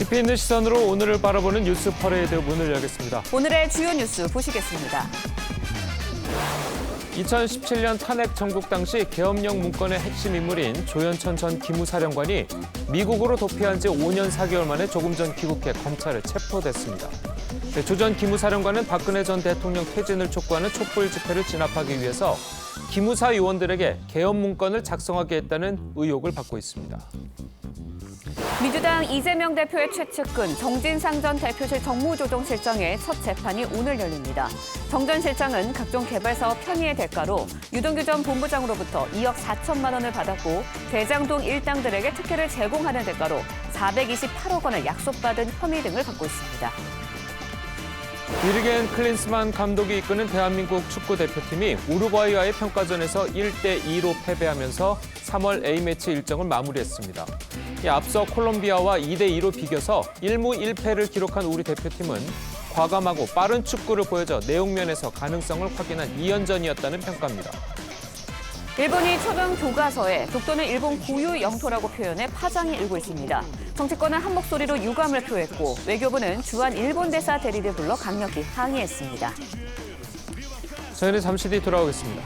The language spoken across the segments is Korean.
깊이 있는 시선으로 오늘을 바라보는 뉴스 퍼레이드 문을 열겠습니다. 오늘의 주요 뉴스 보시겠습니다. 2017년 탄핵 정국 당시 계엄령 문건의 핵심 인물인 조현천 전 기무사령관이 미국으로 도피한 지 5년 4개월 만에 조금 전 귀국해 검찰에 체포됐습니다. 조 전 기무사령관은 박근혜 전 대통령 퇴진을 촉구하는 촛불 집회를 진압하기 위해서 기무사 요원들에게 계엄 문건을 작성하게 했다는 의혹을 받고 있습니다. 민주당 이재명 대표의 최측근 정진상 전 대표실 정무조정실장의 첫 재판이 오늘 열립니다. 정 전 실장은 각종 개발사업 편의의 대가로 유동규 전 본부장으로부터 2억 4천만 원을 받았고 대장동 일당들에게 특혜를 제공하는 대가로 428억 원을 약속받은 혐의 등을 받고 있습니다. 유리겐 클린스만 감독이 이끄는 대한민국 축구대표팀이 우루과이와의 평가전에서 1대2로 패배하면서 3월 A매치 일정을 마무리했습니다. 앞서 콜롬비아와 2대2로 비겨서 1무 1패를 기록한 우리 대표팀은 과감하고 빠른 축구를 보여줘 내용면에서 가능성을 확인한 2연전이었다는 평가입니다. 일본이 초등 교과서에 독도는 일본 고유 영토라고 표현해 파장이 일고 있습니다. 정치권은 한 목소리로 유감을 표했고 외교부는 주한 일본 대사 대리를 불러 강력히 항의했습니다. 저희는 잠시 뒤 돌아오겠습니다.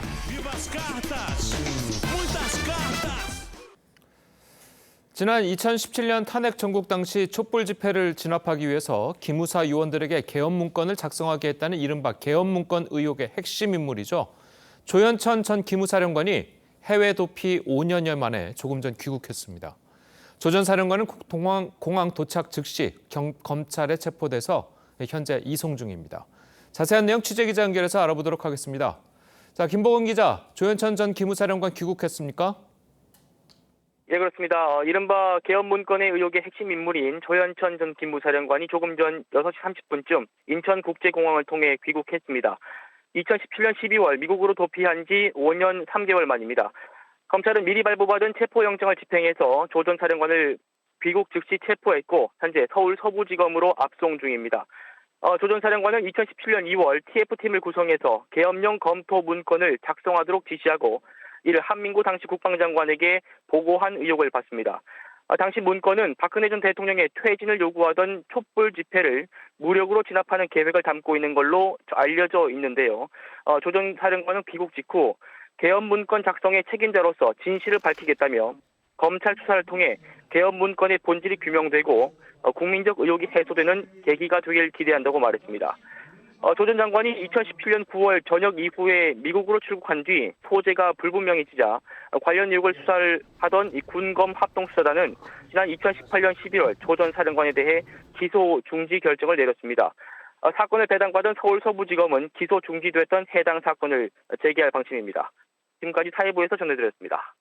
지난 2017년 탄핵 정국 당시 촛불 집회를 진압하기 위해서 기무사 요원들에게 계엄 문건을 작성하게 했다는 이른바 계엄 문건 의혹의 핵심 인물이죠. 조현천 전 기무사령관이 해외 도피 5년여 만에 조금 전 귀국했습니다. 조 전 사령관은 공항 도착 즉시 검찰에 체포돼서 현재 이송 중입니다. 자세한 내용 취재기자 연결해서 알아보도록 하겠습니다. 자, 김보건 기자, 조현천 전 기무사령관 귀국했습니까? 네, 그렇습니다. 이른바 계엄 문건의 의혹의 핵심 인물인 조현천 전 기무사령관이 조금 전 6시 30분쯤 인천국제공항을 통해 귀국했습니다. 2017년 12월 미국으로 도피한 지 5년 3개월 만입니다. 검찰은 미리 발부받은 체포영장을 집행해서 조 전 사령관을 귀국 즉시 체포했고 현재 서울 서부지검으로 압송 중입니다. 조 전 사령관은 2017년 2월 TF팀을 구성해서 계엄령 검토 문건을 작성하도록 지시하고 이를 한민구 당시 국방장관에게 보고한 의혹을 받습니다. 당시 문건은 박근혜 전 대통령의 퇴진을 요구하던 촛불 집회를 무력으로 진압하는 계획을 담고 있는 걸로 알려져 있는데요. 조 전 사령관은 귀국 직후 계엄 문건 작성의 책임자로서 진실을 밝히겠다며 검찰 수사를 통해 계엄 문건의 본질이 규명되고 국민적 의혹이 해소되는 계기가 되길 기대한다고 말했습니다. 조 전 장관이 2017년 9월 저녁 이후에 미국으로 출국한 뒤 소재가 불분명해지자 관련 의혹을 수사를 하던 이 군검 합동수사단은 지난 2018년 11월 조 전 사령관에 대해 기소 중지 결정을 내렸습니다. 사건을 배당받은 서울 서부지검은 기소 중지됐던 해당 사건을 재개할 방침입니다. 지금까지 사회부에서 전해드렸습니다.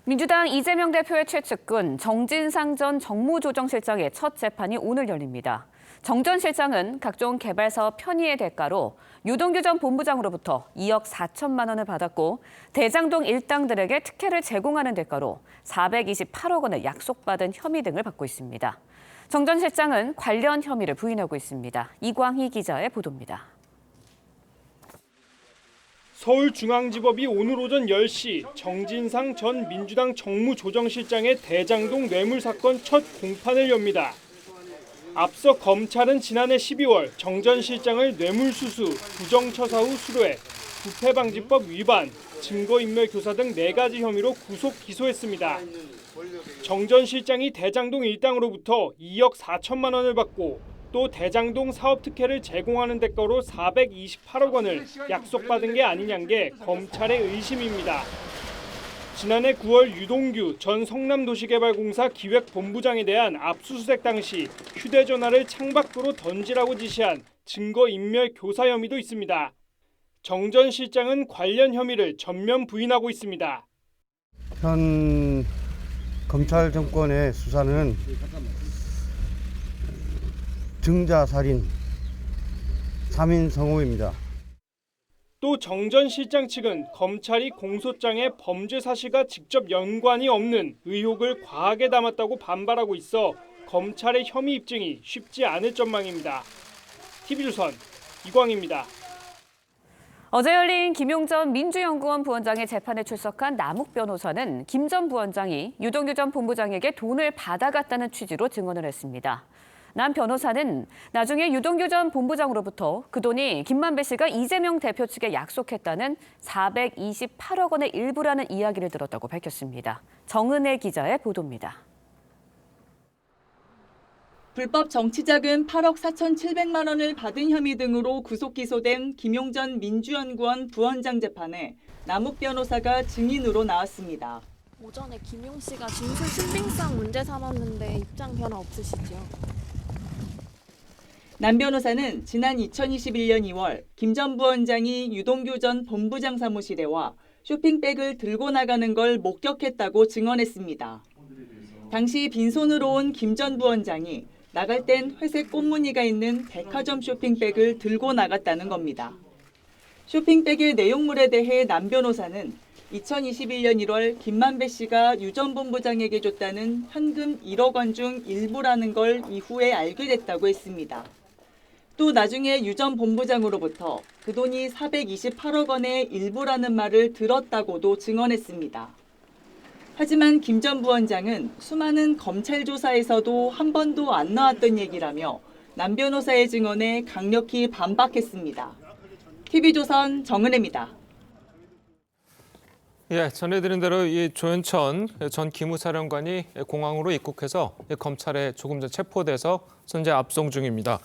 민주당 이재명 대표의 최측근 정진상 전 정무조정실장의 첫 재판이 오늘 열립니다. 정 전 실장은 각종 개발사업 편의의 대가로 유동규 전 본부장으로부터 2억 4천만 원을 받았고 대장동 일당들에게 특혜를 제공하는 대가로 428억 원을 약속받은 혐의 등을 받고 있습니다. 정 전 실장은 관련 혐의를 부인하고 있습니다. 이광희 기자의 보도입니다. 서울중앙지법이 오늘 오전 10시 정진상 전 민주당 정무조정실장의 대장동 뇌물 사건 첫 공판을 엽니다. 앞서 검찰은 지난해 12월 정 전 실장을 뇌물수수, 부정처사 후 수뢰, 부패방지법 위반, 증거인멸 교사 등 4가지 혐의로 구속 기소했습니다. 정 전 실장이 대장동 일당으로부터 2억 4천만 원을 받고 또 대장동 사업 특혜를 제공하는 대가로 428억 원을 약속받은 게 아니냐는 게 검찰의 의심입니다. 지난해 9월 유동규 전 성남도시개발공사 기획본부장에 대한 압수수색 당시 휴대전화를 창밖으로 던지라고 지시한 증거인멸 교사 혐의도 있습니다. 정 전 실장은 관련 혐의를 전면 부인하고 있습니다. 현 검찰 정권의 수사는 증자살인 3인 성호입니다. 또 정 전 실장 측은 검찰이 공소장에 범죄 사실과 직접 연관이 없는 의혹을 과하게 담았다고 반발하고 있어 검찰의 혐의 입증이 쉽지 않을 전망입니다. TV조선 이광희입니다. 어제 열린 김용전 민주연구원 부원장의 재판에 출석한 남욱 변호사는 김 전 부원장이 유동규 전 본부장에게 돈을 받아갔다는 취지로 증언을 했습니다. 남 변호사는 나중에 유동규 전 본부장으로부터 그 돈이 김만배 씨가 이재명 대표 측에 약속했다는 428억 원의 일부라는 이야기를 들었다고 밝혔습니다. 정은혜 기자의 보도입니다. 불법 정치자금 8억 4,700만 원을 받은 혐의 등으로 구속 기소된 김용전 민주연구원 부원장 재판에 남욱 변호사가 증인으로 나왔습니다. 오전에 김용 씨가 진술 신빙성 문제 삼았는데 입장 변화 없으시죠? 남 변호사는 지난 2021년 2월 김 전 부원장이 유동규 전 본부장 사무실에 와 쇼핑백을 들고 나가는 걸 목격했다고 증언했습니다. 당시 빈손으로 온 김 전 부원장이 나갈 땐 회색 꽃무늬가 있는 백화점 쇼핑백을 들고 나갔다는 겁니다. 쇼핑백의 내용물에 대해 남 변호사는 2021년 1월 김만배 씨가 유 전 본부장에게 줬다는 현금 1억 원 중 일부라는 걸 이후에 알게 됐다고 했습니다. 또 나중에 유 전 본부장으로부터 그 돈이 428억 원의 일부라는 말을 들었다고도 증언했습니다. 하지만 김 전 부원장은 수많은 검찰 조사에서도 한 번도 안 나왔던 얘기라며 남 변호사의 증언에 강력히 반박했습니다. TV조선 정은혜입니다. 예, 전해드린 대로 이 조현천 전 기무사령관이 공항으로 입국해서 검찰에 조금 전 체포돼서 현재 압송 중입니다.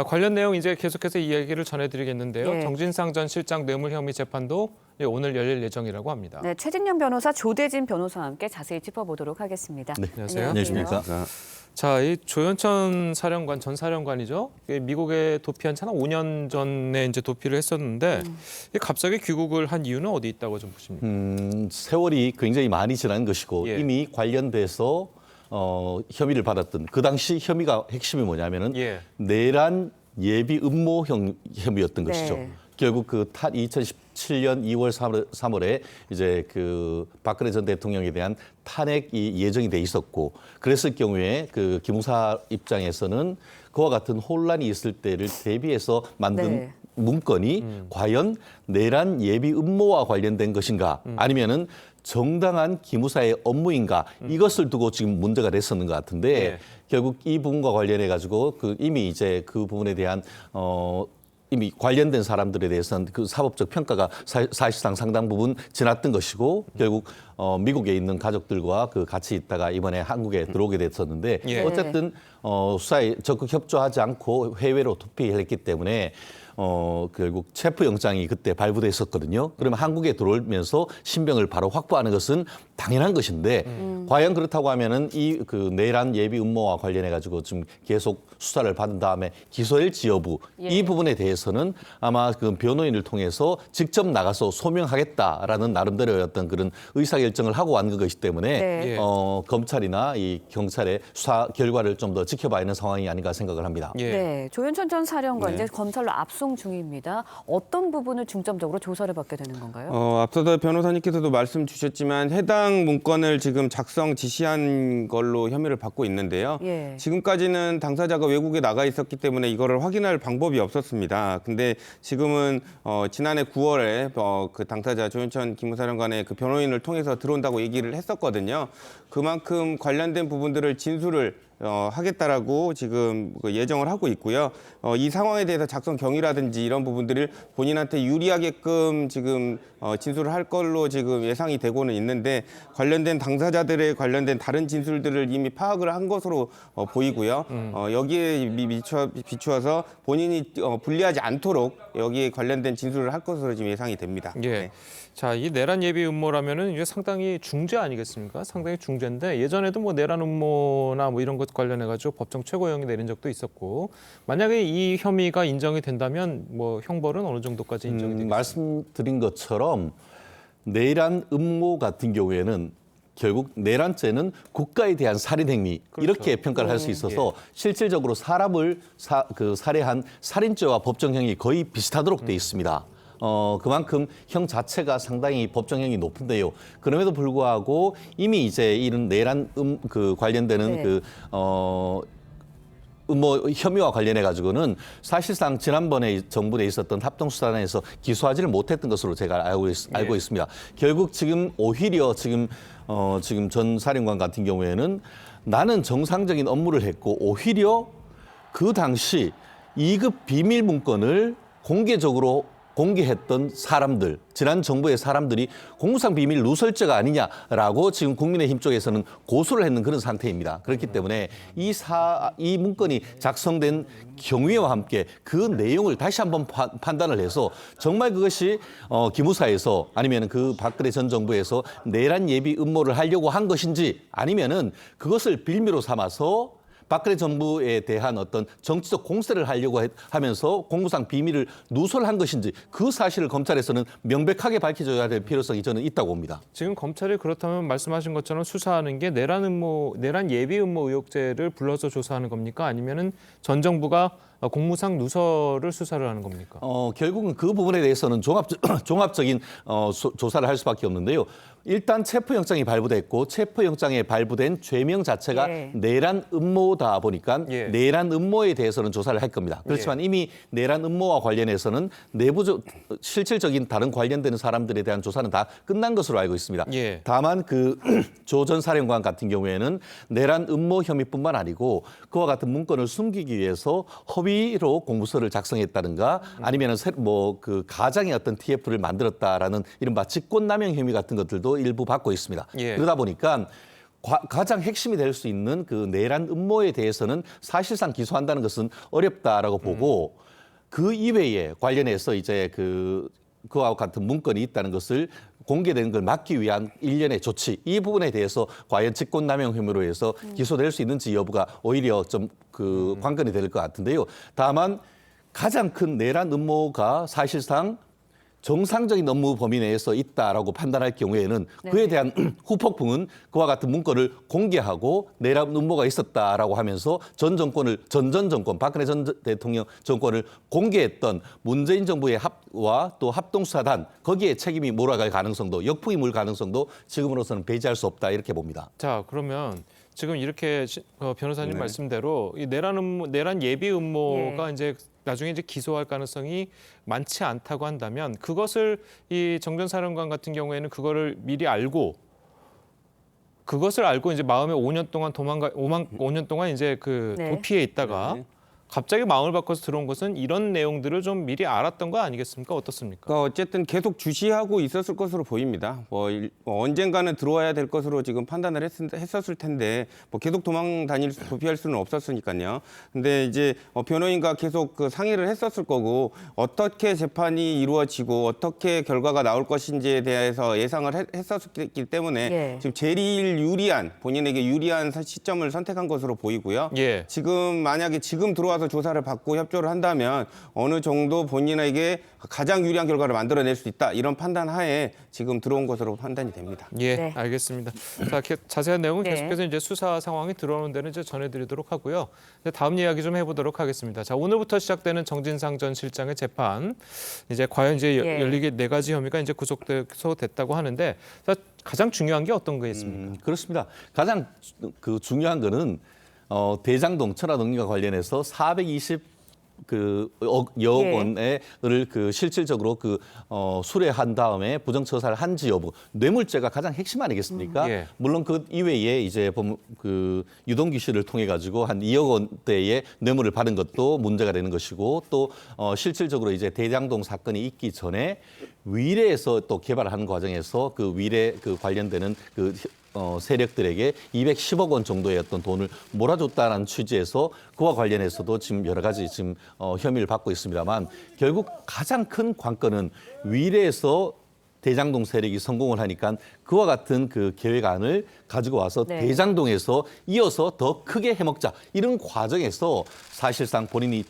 관련 내용 이제 계속해서 이야기를 전해드리겠는데요. 예. 정진상 전 실장 뇌물 혐의 재판도 오늘 열릴 예정이라고 합니다. 네, 최진영 변호사, 조대진 변호사와 함께 자세히 짚어보도록 하겠습니다. 네. 안녕하세요. 안녕하십니까. 자, 이 조현천 사령관 전 사령관이죠. 미국에 도피한 지 한 5년 전에 이제 도피를 했었는데 갑자기 귀국을 한 이유는 어디 있다고 좀 보십니까? 세월이 굉장히 많이 지난 것이고 예. 이미 관련돼서 혐의를 받았던 그 당시 혐의가 핵심이 뭐냐면은 예. 내란 예비 음모 혐의였던 네. 것이죠. 결국 그 2017년 2월 3월에 이제 그 박근혜 전 대통령에 대한 탄핵이 예정이 돼 있었고 그랬을 경우에 그 기무사 입장에서는 그와 같은 혼란이 있을 때를 대비해서 만든 네. 문건이 과연 내란 예비 음모와 관련된 것인가 아니면은 정당한 기무사의 업무인가 이것을 두고 지금 문제가 됐었는 것 같은데 네. 결국 이 부분과 관련해 가지고 그 이미 이제 그 부분에 대한 이미 관련된 사람들에 대해서는 그 사법적 평가가 사실상 상당 부분 지났던 것이고 결국 미국에 있는 가족들과 그 같이 있다가 이번에 한국에 들어오게 됐었는데 예. 어쨌든 수사에 적극 협조하지 않고 해외로 도피했기 때문에 결국 체포영장이 그때 발부됐었거든요. 그러면 한국에 들어오면서 신병을 바로 확보하는 것은 당연한 것인데 과연 그렇다고 하면은 이 그 내란 예비 음모와 관련해 가지고 좀 계속 수사를 받은 다음에 기소일지 여부 이 부분에 대해서는 아마 그 변호인을 통해서 직접 나가서 소명하겠다라는 나름대로의 어떤 그런 의사결정을 하고 왔는 것이기 때문에 네. 검찰이나 이 경찰의 수사 결과를 좀 더 지켜봐야 하는 상황이 아닌가 생각을 합니다. 예. 네, 조현천 전 사령관 네. 이제 검찰로 압송 중입니다. 어떤 부분을 중점적으로 조사를 받게 되는 건가요? 앞서서 변호사님께서도 말씀 주셨지만 해당 문건을 지금 작성 지시한 걸로 혐의를 받고 있는데요. 예. 지금까지는 당사자가 외국에 나가 있었기 때문에 이거를 확인할 방법이 없었습니다. 근데 지금은 지난해 9월에 그 당사자 조현천 기무사령관의 그 변호인을 통해서 들어온다고 얘기를 했었거든요. 그만큼 관련된 부분들을 진술을 하겠다라고 지금 예정을 하고 있고요. 이 상황에 대해서 작성 경위라든지 이런 부분들을 본인한테 유리하게끔 지금 진술을 할 걸로 지금 예상이 되고는 있는데 관련된 당사자들의 관련된 다른 진술들을 이미 파악을 한 것으로 보이고요. 여기에 비추어서 본인이 불리하지 않도록 여기에 관련된 진술을 할 것으로 지금 예상이 됩니다. 예. 네. 자, 이 내란 예비 음모라면은 이게 상당히 중죄 아니겠습니까? 상당히 중죄인데 예전에도 뭐 내란 음모나 뭐 이런 것 관련해 가지고 법정 최고형이 내린 적도 있었고 만약에 이 혐의가 인정이 된다면 뭐 형벌은 어느 정도까지 인정이 되겠습니까? 말씀드린 것처럼 내란 음모 같은 경우에는 결국 내란죄는 국가에 대한 살인 행위 이렇게 평가를 할 수 있어서 실질적으로 사람을 살해한 살인죄와 법정형이 거의 비슷하도록 돼 있습니다. 그만큼 형 자체가 상당히 법정형이 높은데요. 그럼에도 불구하고 이미 이제 이런 내란 그 관련되는 네. 그 혐의와 관련해 가지고는 사실상 지난번에 정부 내에 있었던 합동수사단에서 기소하지를 못했던 것으로 제가 알고 있습니다. 결국 지금 오히려 지금 전 사령관 같은 경우에는 나는 정상적인 업무를 했고 오히려 그 당시 2급 비밀 문건을 공개적으로 공개했던 사람들, 지난 정부의 사람들이 공무상 비밀 누설죄가 아니냐라고 지금 국민의힘 쪽에서는 고소를 했는 그런 상태입니다. 그렇기 때문에 이 문건이 작성된 경위와 함께 그 내용을 다시 한번 판단을 해서 정말 그것이 기무사에서 아니면 그 박근혜 전 정부에서 내란 예비 음모를 하려고 한 것인지 아니면은 그것을 빌미로 삼아서 박근혜 정부에 대한 어떤 정치적 공세를 하려고 하면서 공무상 비밀을 누설한 것인지 그 사실을 검찰에서는 명백하게 밝혀줘야 될 필요성이 저는 있다고 봅니다. 지금 검찰이 그렇다면 말씀하신 것처럼 수사하는 게 내란 예비 음모 의혹죄를 불러서 조사하는 겁니까? 아니면은 전 정부가 공무상 누설을 수사를 하는 겁니까? 결국은 그 부분에 대해서는 종합적인 조사를 할 수밖에 없는데요. 일단 체포영장이 발부됐고 체포영장에 발부된 죄명 자체가 내란 음모다 보니까 내란 음모에 대해서는 조사를 할 겁니다. 그렇지만 이미 내란 음모와 관련해서는 실질적인 다른 관련되는 사람들에 대한 조사는 다 끝난 것으로 알고 있습니다. 다만 그 조 전 사령관 같은 경우에는 내란 음모 혐의뿐만 아니고 그와 같은 문건을 숨기기 위해서 허위로 공문서를 작성했다든가 아니면은 그 가장의 어떤 TF를 만들었다라는 이른바 직권남용 혐의 같은 것들도 일부 받고 있습니다. 그러다 보니까 가장 핵심이 될 수 있는 그 내란 음모에 대해서는 사실상 기소한다는 것은 어렵다라고 보고 그 이외에 관련해서 이제 그와 같은 문건이 있다는 것을 공개되는 걸 막기 위한 일련의 조치 이 부분에 대해서 과연 직권남용 혐의로 해서 기소될 수 있는지 여부가 오히려 좀 관건이 될 것 같은데요. 다만 가장 큰 내란 음모가 사실상 정상적인 업무 범위 내에서 있다라고 판단할 경우에는 그에 대한 후폭풍은 그와 같은 문건을 공개하고 내란 음모가 있었다라고 하면서 전 정권, 박근혜 전 대통령 정권을 공개했던 문재인 정부의 또 합동수사단 거기에 책임이 몰아갈 가능성도 역풍이 물 가능성도 지금으로서는 배제할 수 없다 이렇게 봅니다. 자, 그러면 지금 이렇게 변호사님 말씀대로 이 내란 예비 음모가 이제 나중에 이제 기소할 가능성이 많지 않다고 한다면 그것을 이 정 전 사령관 같은 경우에는 그거를 미리 알고 그것을 알고 이제 마음에 5년 동안 5년 동안 이제 도피해 있다가 갑자기 마음을 바꿔서 들어온 것은 이런 내용들을 좀 미리 알았던 거 아니겠습니까? 어떻습니까? 그러니까 어쨌든 계속 주시하고 있었을 것으로 보입니다. 언젠가는 들어와야 될 것으로 지금 판단을 했었을 텐데 계속 도피할 수는 없었으니까요. 근데 이제 변호인과 계속 상의를 했었을 거고 어떻게 재판이 이루어지고 어떻게 결과가 나올 것인지에 대해서 예상을 했었기 때문에 지금 제일 유리한 본인에게 유리한 시점을 선택한 것으로 보이고요. 지금 만약에 들어와서 조사를 받고 협조를 한다면 어느 정도 본인에게 가장 유리한 결과를 만들어낼 수 있다. 이런 판단 하에 지금 들어온 것으로 판단이 됩니다. 알겠습니다. 자, 자세한 내용은 계속해서 이제 수사 상황이 들어오는 데는 이제 전해드리도록 하고요. 다음 이야기 좀 해보도록 하겠습니다. 자, 오늘부터 시작되는 정진상 전 실장의 재판. 이제 과연 이제 열리게 4가지 혐의가 이제 구속됐다고 하는데 가장 중요한 게 어떤 게 있습니까? 그렇습니다. 가장 중요한 거는 대장동 천화동인과 관련해서 420여억 원을 실질적으로 수뢰한 다음에 부정처사를 한지 여부, 뇌물죄가 가장 핵심 아니겠습니까? 물론 그 이외에 이제 유동규 씨를 통해 가지고 한 2억 원대의 뇌물을 받은 것도 문제가 되는 것이고 또 실질적으로 이제 대장동 사건이 있기 전에 위례에서 또 개발하는 과정에서 위례 관련되는 세력들에게 210억 원 정도의 어떤 돈을 몰아줬다는 취지에서 그와 관련해서도 지금 여러 가지 지금 혐의를 받고 있습니다만 결국 가장 큰 관건은 위례에서 대장동 세력이 성공을 하니까 그와 같은 계획안을 가지고 와서 대장동에서 이어서 더 크게 해먹자 이런 과정에서 사실상 본인이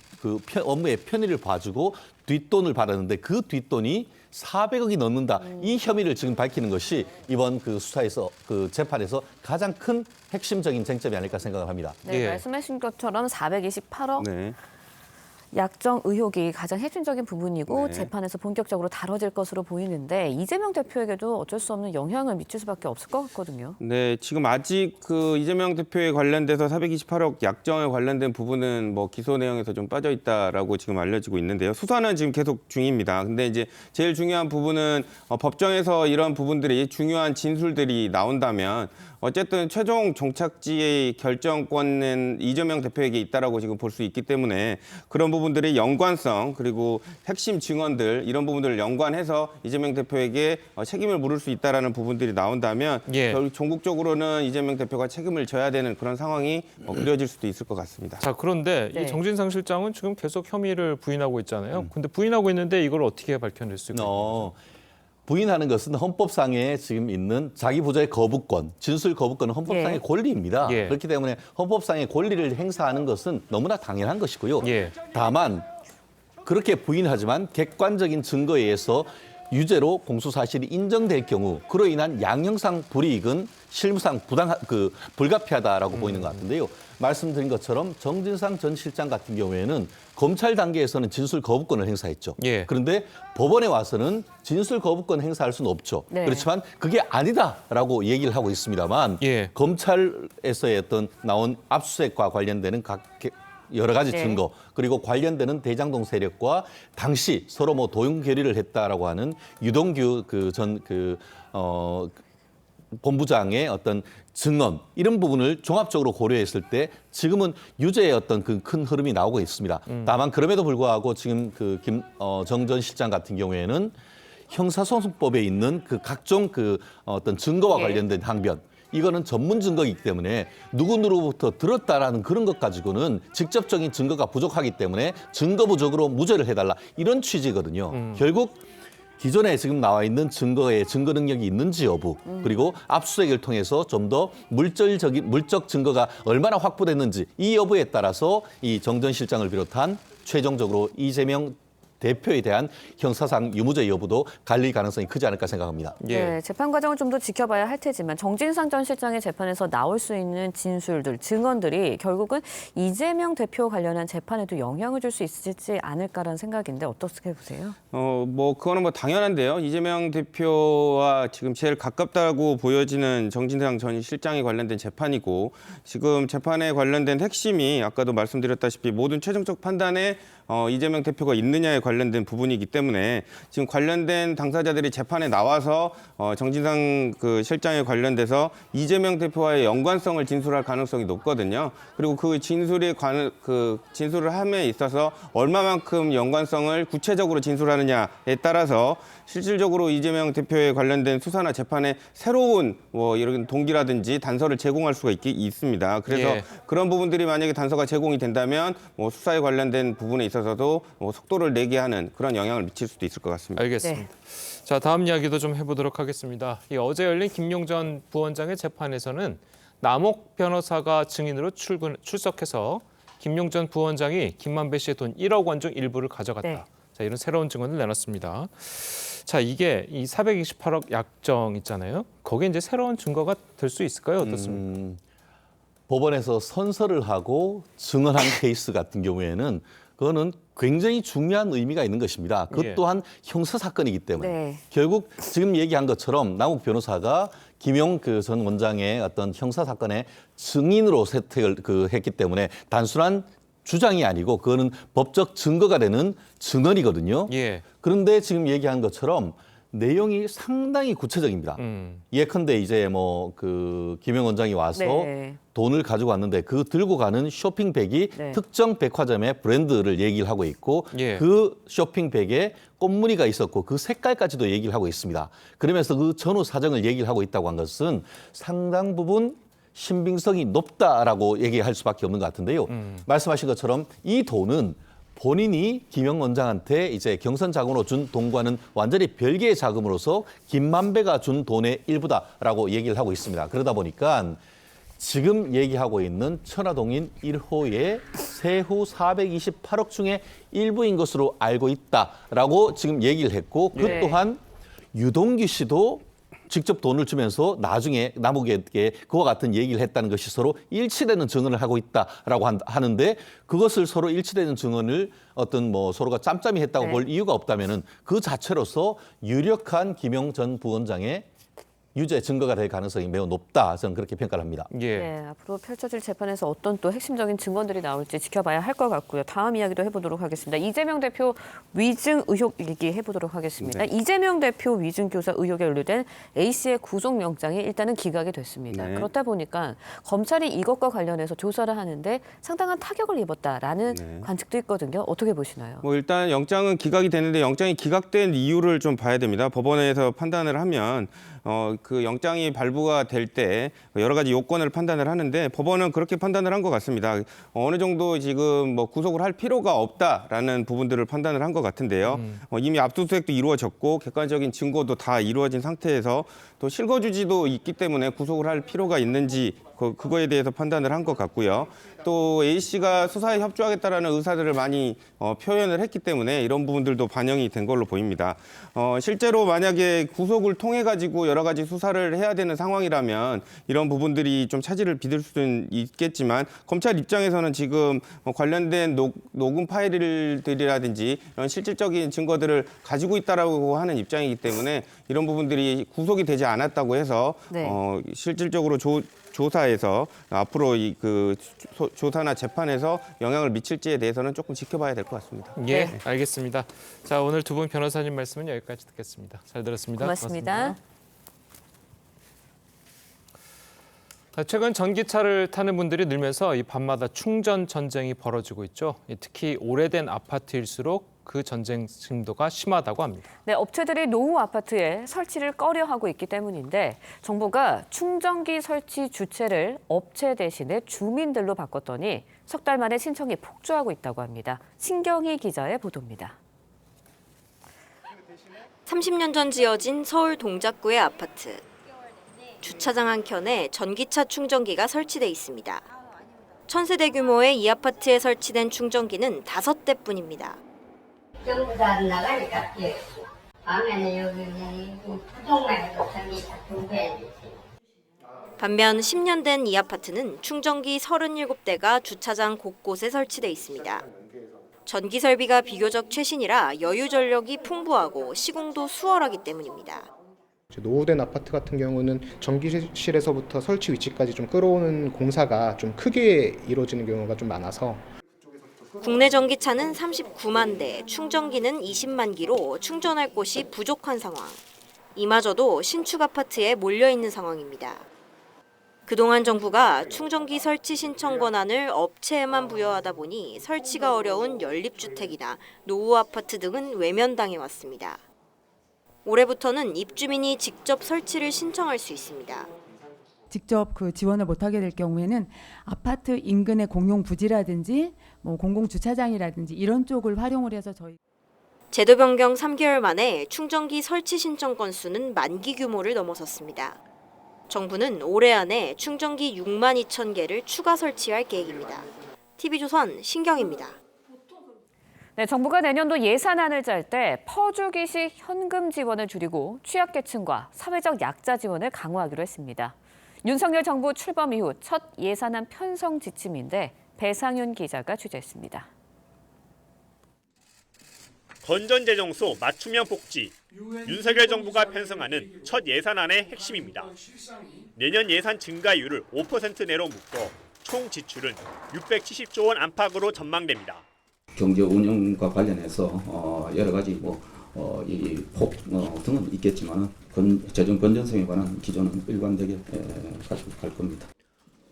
업무의 편의를 봐주고 뒷돈을 받았는데 그 뒷돈이 400억이 넘는다. 이 혐의를 지금 밝히는 것이 이번 수사에서 재판에서 가장 큰 핵심적인 쟁점이 아닐까 생각을 합니다. 말씀하신 것처럼 428억. 약정 의혹이 가장 핵심적인 부분이고 네. 재판에서 본격적으로 다뤄질 것으로 보이는데 이재명 대표에게도 어쩔 수 없는 영향을 미칠 수밖에 없을 것 같거든요. 네, 지금 아직 그 이재명 대표에 관련돼서 428억 약정에 관련된 부분은 뭐 기소 내용에서 좀 빠져 있다라고 지금 알려지고 있는데요. 수사는 지금 계속 중입니다. 근데 이제 제일 중요한 부분은 법정에서 이런 부분들이 중요한 진술들이 나온다면 어쨌든 최종 종착지의 결정권은 이재명 대표에게 있다라고 지금 볼 수 있기 때문에 그런 부분들의 연관성 그리고 핵심 증언들 이런 부분들을 연관해서 이재명 대표에게 책임을 물을 수 있다라는 부분들이 나온다면 예. 결국 종국적으로는 이재명 대표가 책임을 져야 되는 그런 상황이 그려질 수도 있을 것 같습니다. 자, 그런데 네. 이 정진상 실장은 지금 계속 혐의를 부인하고 있잖아요. 근데 부인하고 있는데 이걸 어떻게 밝혀낼 수 있을까요? 부인하는 것은 헌법상에 지금 있는 자기 보좌의 거부권, 진술 거부권은 헌법상의 예. 권리입니다. 예. 그렇기 때문에 헌법상의 권리를 행사하는 것은 너무나 당연한 것이고요. 예. 다만 그렇게 부인하지만 객관적인 증거에 의해서 유죄로 공소 사실이 인정될 경우 그로 인한 양형상 불이익은 실무상 불가피하다라고 보이는 것 같은데요. 말씀드린 것처럼 정진상 전 실장 같은 경우에는 검찰 단계에서는 진술 거부권을 행사했죠. 예. 그런데 법원에 와서는 진술 거부권 행사할 수는 없죠. 네. 그렇지만 그게 아니다라고 얘기를 하고 있습니다만 예. 검찰에서의 어떤 나온 압수수색과 관련되는 여러 가지 네. 증거 그리고 관련되는 대장동 세력과 당시 서로 뭐 도용 결의를 했다라고 하는 유동규 본부장의 어떤 증언 이런 부분을 종합적으로 고려했을 때 지금은 유죄의 어떤 그 큰 흐름이 나오고 있습니다. 다만 그럼에도 불구하고 지금 정 전 실장 같은 경우에는 형사소송법에 있는 그 각종 어떤 증거와 예. 관련된 항변 이거는 전문 증거이기 때문에 누구누구부터 들었다라는 그런 것 가지고는 직접적인 증거가 부족하기 때문에 증거 부족으로 무죄를 해달라 이런 취지거든요. 결국 기존에 지금 나와 있는 증거의 증거 능력이 있는지 여부 그리고 압수수색을 통해서 좀 더 물적 증거가 얼마나 확보됐는지 이 여부에 따라서 이 정 전 실장을 비롯한 최종적으로 이재명 대표에 대한 형사상 유무죄 여부도 갈릴 가능성이 크지 않을까 생각합니다. 예. 네, 재판 과정을 좀 더 지켜봐야 할 테지만 정진상 전 실장의 재판에서 나올 수 있는 진술들, 증언들이 결국은 이재명 대표 관련한 재판에도 영향을 줄 수 있지 않을까라는 생각인데 어떻게 보세요? 그거는 뭐 당연한데요. 이재명 대표와 지금 제일 가깝다고 보여지는 정진상 전 실장에 관련된 재판이고 지금 재판에 관련된 핵심이 아까도 말씀드렸다시피 모든 최종적 판단에 이재명 대표가 있느냐에 관련된 부분이기 때문에 지금 관련된 당사자들이 재판에 나와서 정진상 실장에 관련돼서 이재명 대표와의 연관성을 진술할 가능성이 높거든요. 그리고 그 진술을 함에 있어서 얼마만큼 연관성을 구체적으로 진술하느냐에 따라서 실질적으로 이재명 대표에 관련된 수사나 재판에 새로운 이런 동기라든지 단서를 제공할 수가 있습니다. 그래서 예. 그런 부분들이 만약에 단서가 제공이 된다면 수사에 관련된 부분에 있어서도 속도를 내게 하는 그런 영향을 미칠 수도 있을 것 같습니다. 알겠습니다. 네. 자, 다음 이야기도 좀 해보도록 하겠습니다. 어제 열린 김용 전 부원장의 재판에서는 남옥 변호사가 증인으로 출석해서 김용 전 부원장이 김만배 씨의 돈 1억 원 중 일부를 가져갔다. 네. 자, 이런 새로운 증언을 내놨습니다. 자, 이게 이 428억 약정 있잖아요. 거기에 이제 새로운 증거가 될 수 있을까요? 어떻습니까? 법원에서 선서를 하고 증언한 케이스 같은 경우에는 그거는 굉장히 중요한 의미가 있는 것입니다. 그것 예. 또한 형사 사건이기 때문에 네. 결국 지금 얘기한 것처럼 남욱 변호사가 김용 전 원장의 어떤 형사 사건의 증인으로 채택을 했기 때문에 단순한 주장이 아니고 그거는 법적 증거가 되는 증언이거든요. 예. 그런데 지금 얘기한 것처럼 내용이 상당히 구체적입니다. 예컨대 이제 김용 원장이 와서 네. 돈을 가지고 왔는데 그 들고 가는 쇼핑백이 네. 특정 백화점의 브랜드를 얘기를 하고 있고 예. 그 쇼핑백에 꽃무늬가 있었고 그 색깔까지도 얘기를 하고 있습니다. 그러면서 그 전후 사정을 얘기를 하고 있다고 한 것은 상당 부분 신빙성이 높다라고 얘기할 수밖에 없는 것 같은데요. 말씀하신 것처럼 이 돈은 본인이 김용 원장한테 이제 경선 자금으로 준 돈과는 완전히 별개의 자금으로서 김만배가 준 돈의 일부다라고 얘기를 하고 있습니다. 그러다 보니까 지금 얘기하고 있는 천화동인 1호의 세후 428억 중에 일부인 것으로 알고 있다라고 지금 얘기를 했고 그 네. 또한 유동규 씨도 직접 돈을 주면서 나중에 남욱에게 그와 같은 얘기를 했다는 것이 서로 일치되는 증언을 하고 있다라고 하는데 그것을 서로 일치되는 증언을 어떤 뭐 서로가 짬짬이 했다고 네. 볼 이유가 없다면은 그 자체로서 유력한 김용 전 부원장의 유죄 증거가 될 가능성이 매우 높다. 저는 그렇게 평가를 합니다. 예. 네, 앞으로 펼쳐질 재판에서 어떤 또 핵심적인 증언들이 나올지 지켜봐야 할 것 같고요. 다음 이야기도 해보도록 하겠습니다. 이재명 대표 위증 의혹 일기 해보도록 하겠습니다. 네. 이재명 대표 위증 교사 의혹에 연루된 A 씨의 구속영장이 일단은 기각이 됐습니다. 네. 그렇다 보니까 검찰이 이것과 관련해서 조사를 하는데 상당한 타격을 입었다라는 네. 관측도 있거든요. 어떻게 보시나요? 뭐 일단 영장은 기각이 됐는데 영장이 기각된 이유를 좀 봐야 됩니다. 법원에서 판단을 하면 그 영장이 발부가 될 때 여러 가지 요건을 판단을 하는데 법원은 그렇게 판단을 한 것 같습니다. 어느 정도 지금 뭐 구속을 할 필요가 없다라는 부분들을 판단을 한 것 같은데요. 이미 압수수색도 이루어졌고 객관적인 증거도 다 이루어진 상태에서 또 실거주지도 있기 때문에 구속을 할 필요가 있는지 그거에 대해서 판단을 한 것 같고요. 또 A 씨가 수사에 협조하겠다라는 의사들을 많이 표현을 했기 때문에 이런 부분들도 반영이 된 걸로 보입니다. 실제로 만약에 구속을 통해 가지고 여러 가지 수사를 해야 되는 상황이라면 이런 부분들이 좀 차질을 빚을 수는 있겠지만 검찰 입장에서는 지금 관련된 녹음 파일들이라든지 이런 실질적인 증거들을 가지고 있다라고 하는 입장이기 때문에 이런 부분들이 구속이 되지 않았다고 해서 네. 실질적으로 조사에서 앞으로 그 조사나 재판에서 영향을 미칠지에 대해서는 조금 지켜봐야 될 것 같습니다. 예, 알겠습니다. 자, 오늘 두 분 변호사님 말씀은 여기까지 듣겠습니다. 잘 들었습니다. 고맙습니다. 최근 전기차를 타는 분들이 늘면서 이 밤마다 충전 전쟁이 벌어지고 있죠. 특히 오래된 아파트일수록 그 전쟁 심도가 심하다고 합니다. 네, 업체들이 노후 아파트에 설치를 꺼려하고 있기 때문인데 정부가 충전기 설치 주체를 업체 대신에 주민들로 바꿨더니 석 달 만에 신청이 폭주하고 있다고 합니다. 신경희 기자의 보도입니다. 30년 전 지어진 서울 동작구의 아파트. 주차장 한 켠에 전기차 충전기가 설치돼 있습니다. 1000세대 규모의 이 아파트에 설치된 충전기는 5대뿐입니다. 전부 다 나가니까 밤에는 여기 부동산에도 전기차 두배. 반면 10년 된 이 아파트는 충전기 37대가 주차장 곳곳에 설치돼 있습니다. 전기 설비가 비교적 최신이라 여유 전력이 풍부하고 시공도 수월하기 때문입니다. 노후된 아파트 같은 경우는 전기실에서부터 설치 위치까지 좀 끌어오는 공사가 좀 크게 이루어지는 경우가 좀 많아서 국내 전기차는 39만 대, 충전기는 20만 기로 충전할 곳이 부족한 상황. 이마저도 신축 아파트에 몰려 있는 상황입니다. 그동안 정부가 충전기 설치 신청 권한을 업체에만 부여하다 보니 설치가 어려운 연립주택이나 노후 아파트 등은 외면당해 왔습니다. 올해부터는 입주민이 직접 설치를 신청할 수 있습니다. 직접 그 지원을 못하게 될 경우에는 아파트 인근의 공용 부지라든지 뭐 공공 주차장이라든지 이런 쪽을 활용을 해서 저희 제도 변경 3개월 만에 충전기 설치 신청 건수는 만기 규모를 넘어섰습니다. 정부는 올해 안에 충전기 6만 2천 개를 추가 설치할 계획입니다. TV조선 신경입니다. 네, 정부가 내년도 예산안을 짤 때 퍼주기식 현금 지원을 줄이고 취약계층과 사회적 약자 지원을 강화하기로 했습니다. 윤석열 정부 출범 이후 첫 예산안 편성 지침인데 배상윤 기자가 취재했습니다. 건전재정소 맞춤형 복지, 윤석열 정부가 편성하는 첫 예산안의 핵심입니다. 내년 예산 증가율을 5% 내로 묶어 총 지출은 670조 원 안팎으로 전망됩니다. 경제 운영과 관련해서 여러 가지 이 폭 등은 있겠지만 재정 건전성에 관한 기조는 일관되게 가지고 갈 겁니다.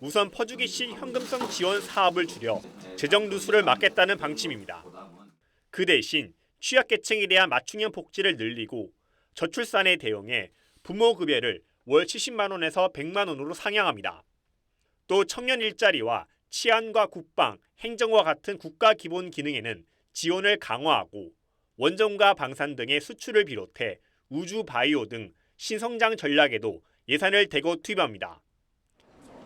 우선 퍼주기식 현금성 지원 사업을 줄여 재정 누수를 막겠다는 방침입니다. 그 대신 취약계층에 대한 맞춤형 복지를 늘리고 저출산에 대응해 부모급여를 월 70만 원에서 100만 원으로 상향합니다. 또 청년 일자리와 치안과 국방, 행정과 같은 국가 기본 기능에는 지원을 강화하고 원전과 방산 등의 수출을 비롯해 우주 바이오 등 신성장 전략에도 예산을 대거 투입합니다.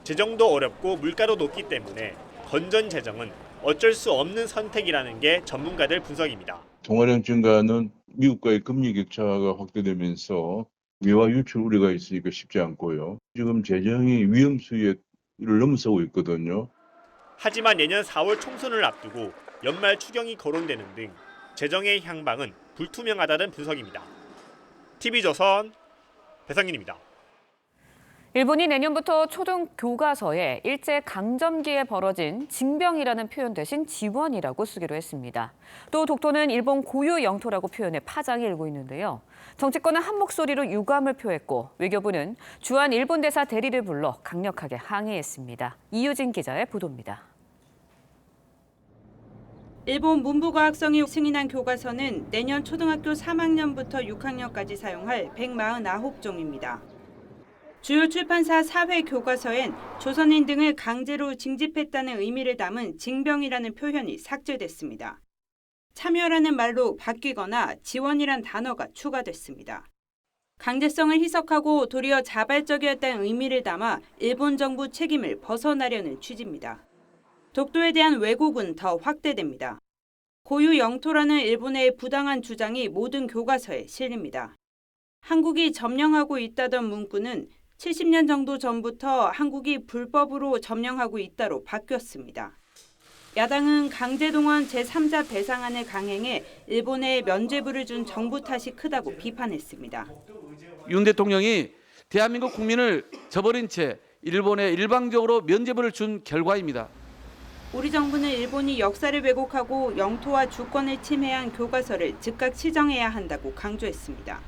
재정도 어렵고 물가도 높기 때문에 건전 재정은 어쩔 수 없는 선택이라는 게 전문가들 분석입니다. 통화량 증가는 미국과의 금리 격차가 확대되면서 미화 유출 우려가 있으니까 쉽지 않고요. 지금 재정이 위험 수위를 넘어서고 있거든요. 하지만 내년 4월 총선을 앞두고 연말 추경이 거론되는 등 재정의 향방은 불투명하다는 분석입니다. TV조선 배상윤입니다. 일본이 내년부터 초등 교과서에 일제 강점기에 벌어진 징병이라는 표현 대신 지원이라고 쓰기로 했습니다. 또 독도는 일본 고유 영토라고 표현해 파장이 일고 있는데요. 정치권은 한 목소리로 유감을 표했고 외교부는 주한 일본 대사 대리를 불러 강력하게 항의했습니다. 이유진 기자의 보도입니다. 일본 문부과학성이 승인한 교과서는 내년 초등학교 3학년부터 6학년까지 사용할 149종입니다. 주요 출판사 사회 교과서엔 조선인 등을 강제로 징집했다는 의미를 담은 징병이라는 표현이 삭제됐습니다. 참여라는 말로 바뀌거나 지원이란 단어가 추가됐습니다. 강제성을 희석하고 도리어 자발적이었다는 의미를 담아 일본 정부 책임을 벗어나려는 취지입니다. 독도에 대한 왜곡은 더 확대됩니다. 고유 영토라는 일본의 부당한 주장이 모든 교과서에 실립니다. 한국이 점령하고 있다던 문구는 70년 정도 전부터 한국이 불법으로 점령하고 있다로 바뀌었습니다. 야당은 강제동원 제3자 배상안을 강행해 일본에 면죄부를 준 정부 탓이 크다고 비판했습니다. 윤 대통령이 대한민국 국민을 저버린 채 일본에 일방적으로 면죄부를 준 결과입니다. 우리 정부는 일본이 역사를 왜곡하고 영토와 주권을 침해한 교과서를 즉각 시정해야 한다고 강조했습니다.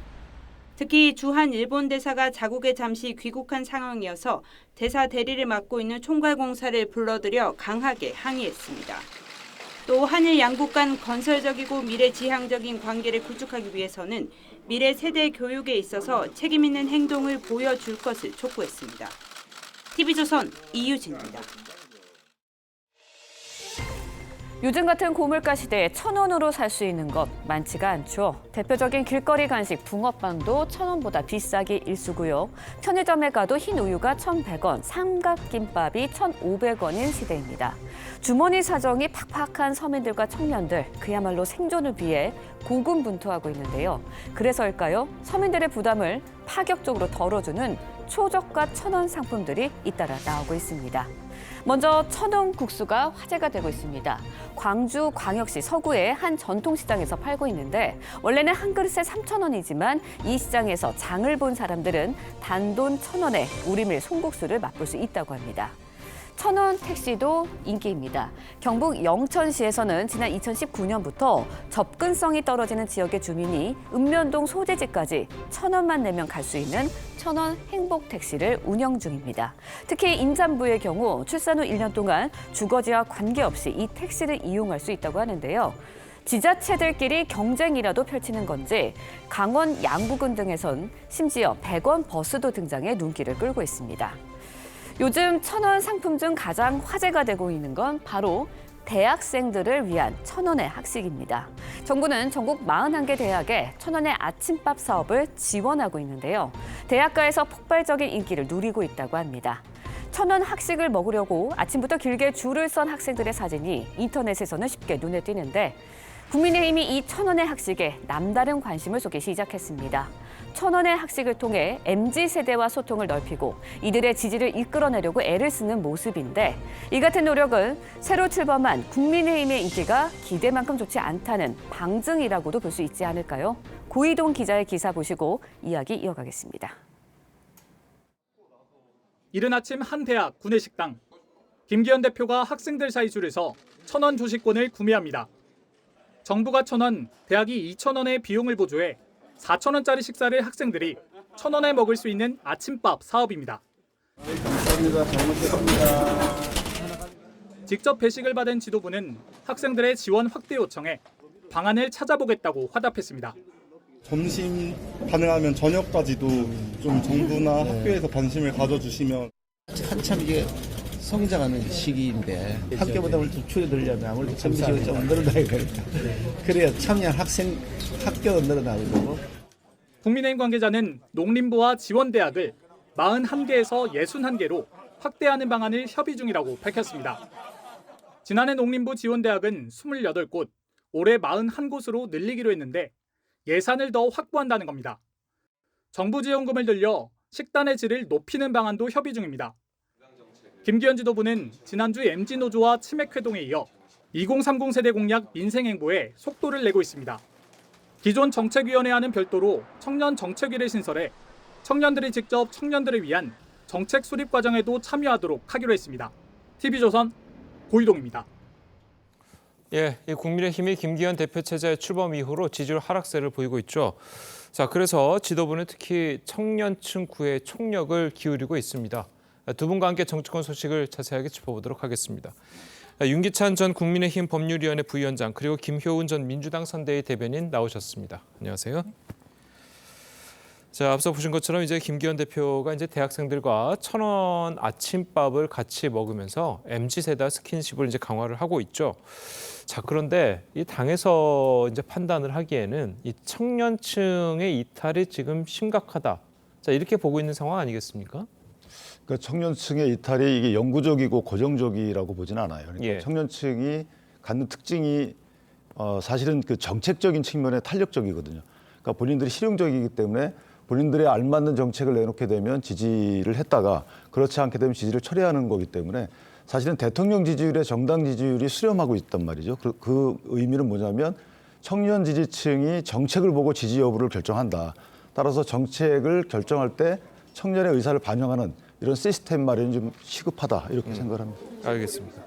특히 주한 일본 대사가 자국에 잠시 귀국한 상황이어서 대사 대리를 맡고 있는 총괄공사를 불러들여 강하게 항의했습니다. 또 한일 양국 간 건설적이고 미래지향적인 관계를 구축하기 위해서는 미래 세대 교육에 있어서 책임 있는 행동을 보여줄 것을 촉구했습니다. TV조선 이유진입니다. 요즘 같은 고물가 시대에 1,000원으로 살 수 있는 것 많지가 않죠. 대표적인 길거리 간식 붕어빵도 1,000원보다 비싸기 일쑤고요. 편의점에 가도 흰 우유가 1,100원, 삼각김밥이 1,500원인 시대입니다. 주머니 사정이 팍팍한 서민들과 청년들, 그야말로 생존을 위해 고군분투하고 있는데요. 그래서일까요? 서민들의 부담을 파격적으로 덜어주는 초저가 1,000원 상품들이 잇따라 나오고 있습니다. 먼저 1,000원 국수가 화제가 되고 있습니다. 광주 광역시 서구의 한 전통시장에서 팔고 있는데 원래는 한 그릇에 3,000원이지만 이 시장에서 장을 본 사람들은 단돈 1,000원에 우리밀 송국수를 맛볼 수 있다고 합니다. 1,000원 택시도 인기입니다. 경북 영천시에서는 지난 2019년부터 접근성이 떨어지는 지역의 주민이 읍면동 소재지까지 1,000원만 내면 갈 수 있는 1,000원 행복택시를 운영 중입니다. 특히 임산부의 경우 출산 후 1년 동안 주거지와 관계없이 이 택시를 이용할 수 있다고 하는데요. 지자체들끼리 경쟁이라도 펼치는 건지 강원 양구군 등에선 심지어 100원 버스도 등장해 눈길을 끌고 있습니다. 요즘 1,000원 상품 중 가장 화제가 되고 있는 건 바로 대학생들을 위한 1,000원의 학식입니다. 정부는 전국 41개 대학에 1,000원의 아침밥 사업을 지원하고 있는데요. 대학가에서 폭발적인 인기를 누리고 있다고 합니다. 1,000원 학식을 먹으려고 아침부터 길게 줄을 선 학생들의 사진이 인터넷에서는 쉽게 눈에 띄는데 국민의힘이 이 1,000원의 학식에 남다른 관심을 쏟기 시작했습니다. 1,000원의 학식을 통해 MZ세대와 소통을 넓히고 이들의 지지를 이끌어내려고 애를 쓰는 모습인데 이 같은 노력은 새로 출범한 국민의힘의 인기가 기대만큼 좋지 않다는 방증이라고도 볼 수 있지 않을까요? 고이동 기자의 기사 보시고 이야기 이어가겠습니다. 이른 아침 한 대학 구내식당. 김기현 대표가 학생들 사이 줄을 서 1,000원 조식권을 구매합니다. 정부가 1,000원, 대학이 2,000원의 비용을 보조해 4,000원짜리 식사를 학생들이 1,000원에 먹을 수 있는 아침밥 사업입니다. 감사합니다. 잘 먹겠습니다. 직접 배식을 받은 지도부는 학생들의 지원 확대 요청에 방안을 찾아보겠다고 화답했습니다. 점심 가능하면 저녁까지도 좀 정부나 학교에서 관심을 가져주시면 한참 이게 성장하는 시기인데 학교 부담을 좀 줄여들려면 아무래도 점심시간이 좀 늘어나야 되니까 그래야 참여한 학생 학교도 늘어나고 있고. 국민의힘 관계자는 농림부와 지원대학을 41개에서 61개로 확대하는 방안을 협의 중이라고 밝혔습니다. 지난해 농림부 지원대학은 28곳, 올해 41곳으로 늘리기로 했는데 예산을 더 확보한다는 겁니다. 정부 지원금을 늘려 식단의 질을 높이는 방안도 협의 중입니다. 김기현 지도부는 지난주 MZ노조와 치맥회동에 이어 2030 세대 공약 민생행보에 속도를 내고 있습니다. 기존 정책위원회와는 별도로 청년 정책위를 신설해 청년들이 직접 청년들을 위한 정책 수립 과정에도 참여하도록 하기로 했습니다. TV조선 고이동입니다. 이 국민의힘이 김기현 대표 체제 출범 이후로 지지율 하락세를 보이고 있죠. 자, 그래서 지도부는 특히 청년층 구애 총력을 기울이고 있습니다. 두 분과 함께 정치권 소식을 자세하게 짚어보도록 하겠습니다. 윤기찬 전 국민의힘 법률위원회 부위원장 그리고 김효은 전 민주당 선대위 대변인 나오셨습니다. 안녕하세요. 자, 앞서 보신 것처럼 이제 김기현 대표가 이제 대학생들과 1,000원 아침밥을 같이 먹으면서 MZ세대 스킨십을 이제 강화를 하고 있죠. 자, 그런데 이 당에서 이제 판단을 하기에는 이 청년층의 이탈이 지금 심각하다. 자, 이렇게 보고 있는 상황 아니겠습니까? 그러니까 청년층의 이탈이 이게 영구적이고 고정적이라고 보지는 않아요. 그러니까 청년층이 갖는 특징이 사실은 그 정책적인 측면에 탄력적이거든요. 그러니까 본인들이 실용적이기 때문에 본인들의 알맞는 정책을 내놓게 되면 지지를 했다가 그렇지 않게 되면 지지를 철회하는 거기 때문에 사실은 대통령 지지율에 정당 지지율이 수렴하고 있단 말이죠. 그 의미는 뭐냐면 청년 지지층이 정책을 보고 지지 여부를 결정한다. 따라서 정책을 결정할 때 청년의 의사를 반영하는 이런 시스템 마련이 좀 시급하다 이렇게 생각을 합니다. 알겠습니다.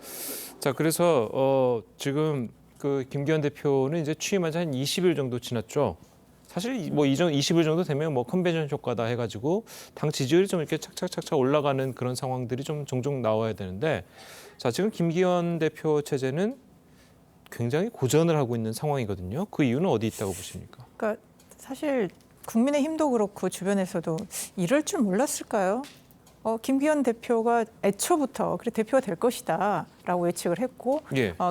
자, 그래서 지금 그 김기현 대표는 이제 취임한 지 한 20일 정도 지났죠. 사실 뭐 이전 20일 정도 되면 뭐 컨벤션 효과다 해가지고 당 지지율이 좀 이렇게 착착착착 올라가는 그런 상황들이 좀 종종 나와야 되는데, 자, 지금 김기현 대표 체제는 굉장히 고전을 하고 있는 상황이거든요. 그 이유는 어디 있다고 보십니까? 그러니까 사실 국민의힘도 그렇고 주변에서도 이럴 줄 몰랐을까요? 김기현 대표가 애초부터 그래 대표가 될 것이다라고 예측을 했고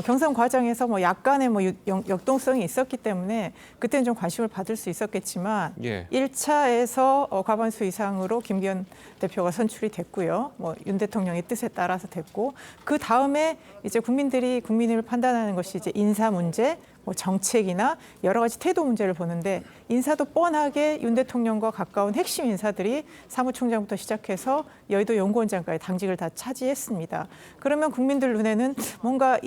경선 과정에서 뭐 약간의 뭐 역동성이 있었기 때문에 그때는 좀 관심을 받을 수 있었겠지만 1차에서 과반수 이상으로 김기현 대표가 선출이 됐고요. 뭐 윤 대통령의 뜻에 따라서 됐고 그 다음에 이제 국민들이 국민을 판단하는 것이 이제 인사 문제, 뭐 정책이나 여러 가지 태도 문제를 보는데 인사도 뻔하게 윤 대통령과 가까운 핵심 인사들이 사무총장부터 시작해서 여의도 연구원장까지 당직을 다 차지했습니다. 그러면 국민들 눈에는 뭔가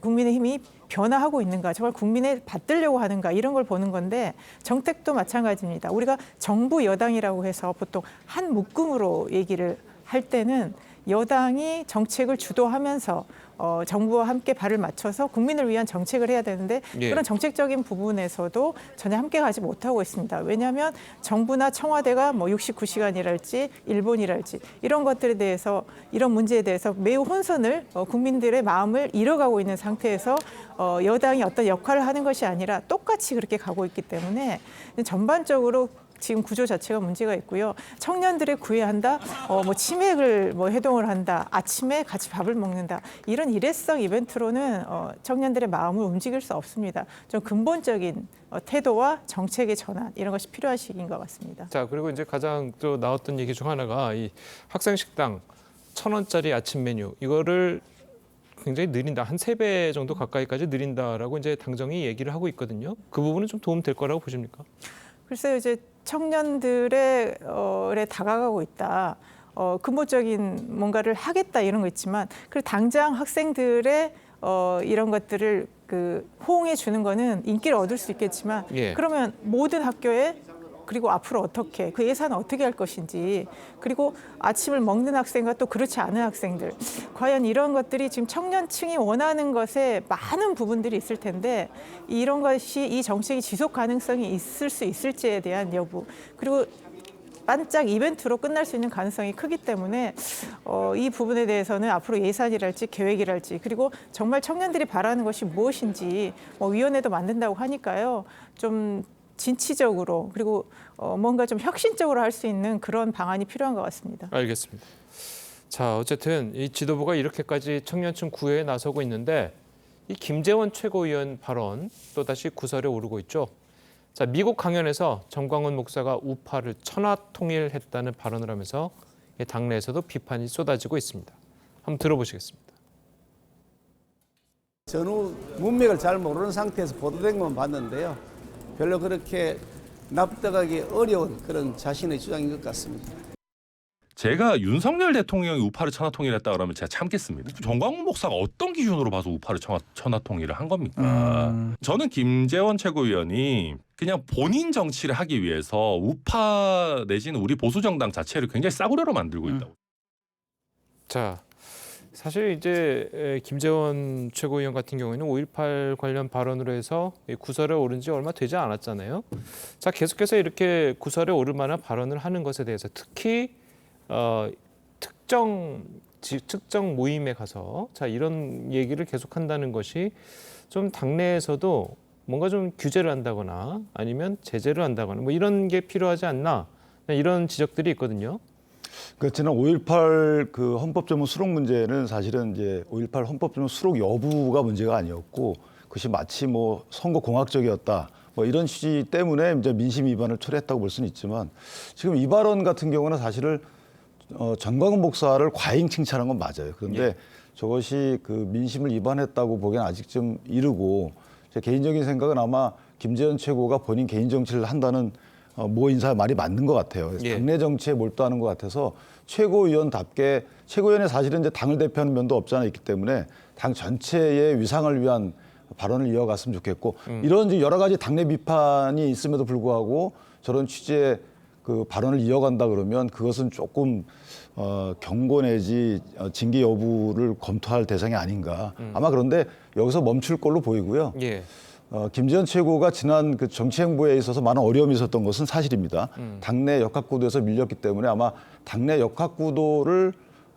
국민의힘이 변화하고 있는가, 정말 국민을 받들려고 하는가 이런 걸 보는 건데 정책도 마찬가지입니다. 우리가 정부 여당이라고 해서 보통 한 묶음으로 얘기를 할 때는 여당이 정책을 주도하면서 정부와 함께 발을 맞춰서 국민을 위한 정책을 해야 되는데 그런 정책적인 부분에서도 전혀 함께 가지 못하고 있습니다. 왜냐하면 정부나 청와대가 뭐 69시간이랄지 일본이랄지 이런 것들에 대해서 이런 문제에 대해서 매우 혼선을 국민들의 마음을 잃어가고 있는 상태에서 여당이 어떤 역할을 하는 것이 아니라 똑같이 그렇게 가고 있기 때문에 전반적으로 지금 구조 자체가 문제가 있고요. 청년들을 구애한다, 뭐 치맥을 뭐 해동을 한다, 아침에 같이 밥을 먹는다 이런 일회성 이벤트로는 청년들의 마음을 움직일 수 없습니다. 좀 근본적인 태도와 정책의 전환 이런 것이 필요한 시기인 것 같습니다. 자, 그리고 이제 가장 또 나왔던 얘기 중 하나가 이 학생 식당 1,000원짜리 아침 메뉴 이거를 굉장히 느린다, 한 3배 정도 가까이까지 느린다라고 이제 당정이 얘기를 하고 있거든요. 그 부분은 좀 도움 될 거라고 보십니까? 글쎄요, 이제 청년들의 다가가고 있다. 근본적인 뭔가를 하겠다 이런 거 있지만, 그리고 당장 학생들의 이런 것들을 호응해 주는 거는 인기를 얻을 수 있겠지만, 그러면 모든 학교에 그리고 앞으로 어떻게 그 예산을 어떻게 할 것인지, 그리고 아침을 먹는 학생과 또 그렇지 않은 학생들, 과연 이런 것들이 지금 청년층이 원하는 것에 많은 부분들이 있을 텐데 이런 것이 이 정책이 지속 가능성이 있을 수 있을지에 대한 여부, 그리고 반짝 이벤트로 끝날 수 있는 가능성이 크기 때문에 이 부분에 대해서는 앞으로 예산이랄지 계획이랄지, 그리고 정말 청년들이 바라는 것이 무엇인지 위원회도 만든다고 하니까요, 좀 진취적으로 그리고 뭔가 좀 혁신적으로 할 수 있는 그런 방안이 필요한 것 같습니다. 알겠습니다. 자, 어쨌든 이 지도부가 이렇게까지 청년층 구애에 나서고 있는데 이 김재원 최고위원 발언 또다시 구설에 오르고 있죠. 자, 미국 강연에서 정광훈 목사가 우파를 천하 통일했다는 발언을 하면서 당내에서도 비판이 쏟아지고 있습니다. 한번 들어보시겠습니다. 전후 문맥을 잘 모르는 상태에서 보도된 것만 봤는데요. 별로 그렇게 납득하기 어려운 그런 자신의 주장인 것 같습니다. 제가 윤석열 대통령이 우파를 천하통일했다 그러면 제가 참겠습니다. 정광훈 목사가 어떤 기준으로 봐서 우파를 천하통일을 한 겁니까? 저는 김재원 최고위원이 그냥 본인 정치를 하기 위해서 우파 내지는 우리 보수정당 자체를 굉장히 싸구려로 만들고 있다고. 자, 사실 이제 김재원 최고위원 같은 경우에는 5.18 관련 발언으로 해서 구설에 오른 지 얼마 되지 않았잖아요. 자, 계속해서 이렇게 구설에 오를 만한 발언을 하는 것에 대해서 특히 특정 모임에 가서 자 이런 얘기를 계속한다는 것이 좀 당내에서도 뭔가 좀 규제를 한다거나 아니면 제재를 한다거나 뭐 이런 게 필요하지 않나 이런 지적들이 있거든요. 그 지난 5.18 그 헌법조문 수록 문제는 사실은 이제 5.18 헌법조문 수록 여부가 문제가 아니었고 그것이 마치 뭐 선거 공학적이었다. 뭐 이런 취지 때문에 이제 민심 위반을 초래했다고 볼 수는 있지만 지금 이 발언 같은 경우는 사실은 정광훈 목사를 과잉 칭찬한 건 맞아요. 그런데 저것이 그 민심을 위반했다고 보기엔 아직 좀 이르고 제 개인적인 생각은 아마 김재원 최고가 본인 개인 정치를 한다는 모 인사의 말이 맞는 것 같아요. 당내 정치에 몰두하는 것 같아서 최고위원답게 최고위원이 사실은 이제 당을 대표하는 면도 없지 않아 있기 때문에 당 전체의 위상을 위한 발언을 이어갔으면 좋겠고 이런 이제 여러 가지 당내 비판이 있음에도 불구하고 저런 취지의 그 발언을 이어간다 그러면 그것은 조금 경고 내지 징계 여부를 검토할 대상이 아닌가. 아마 그런데 여기서 멈출 걸로 보이고요. 김재원 최고가 지난 그 정치 행보에 있어서 많은 어려움이 있었던 것은 사실입니다. 당내 역학구도에서 밀렸기 때문에 아마 당내 역학구도를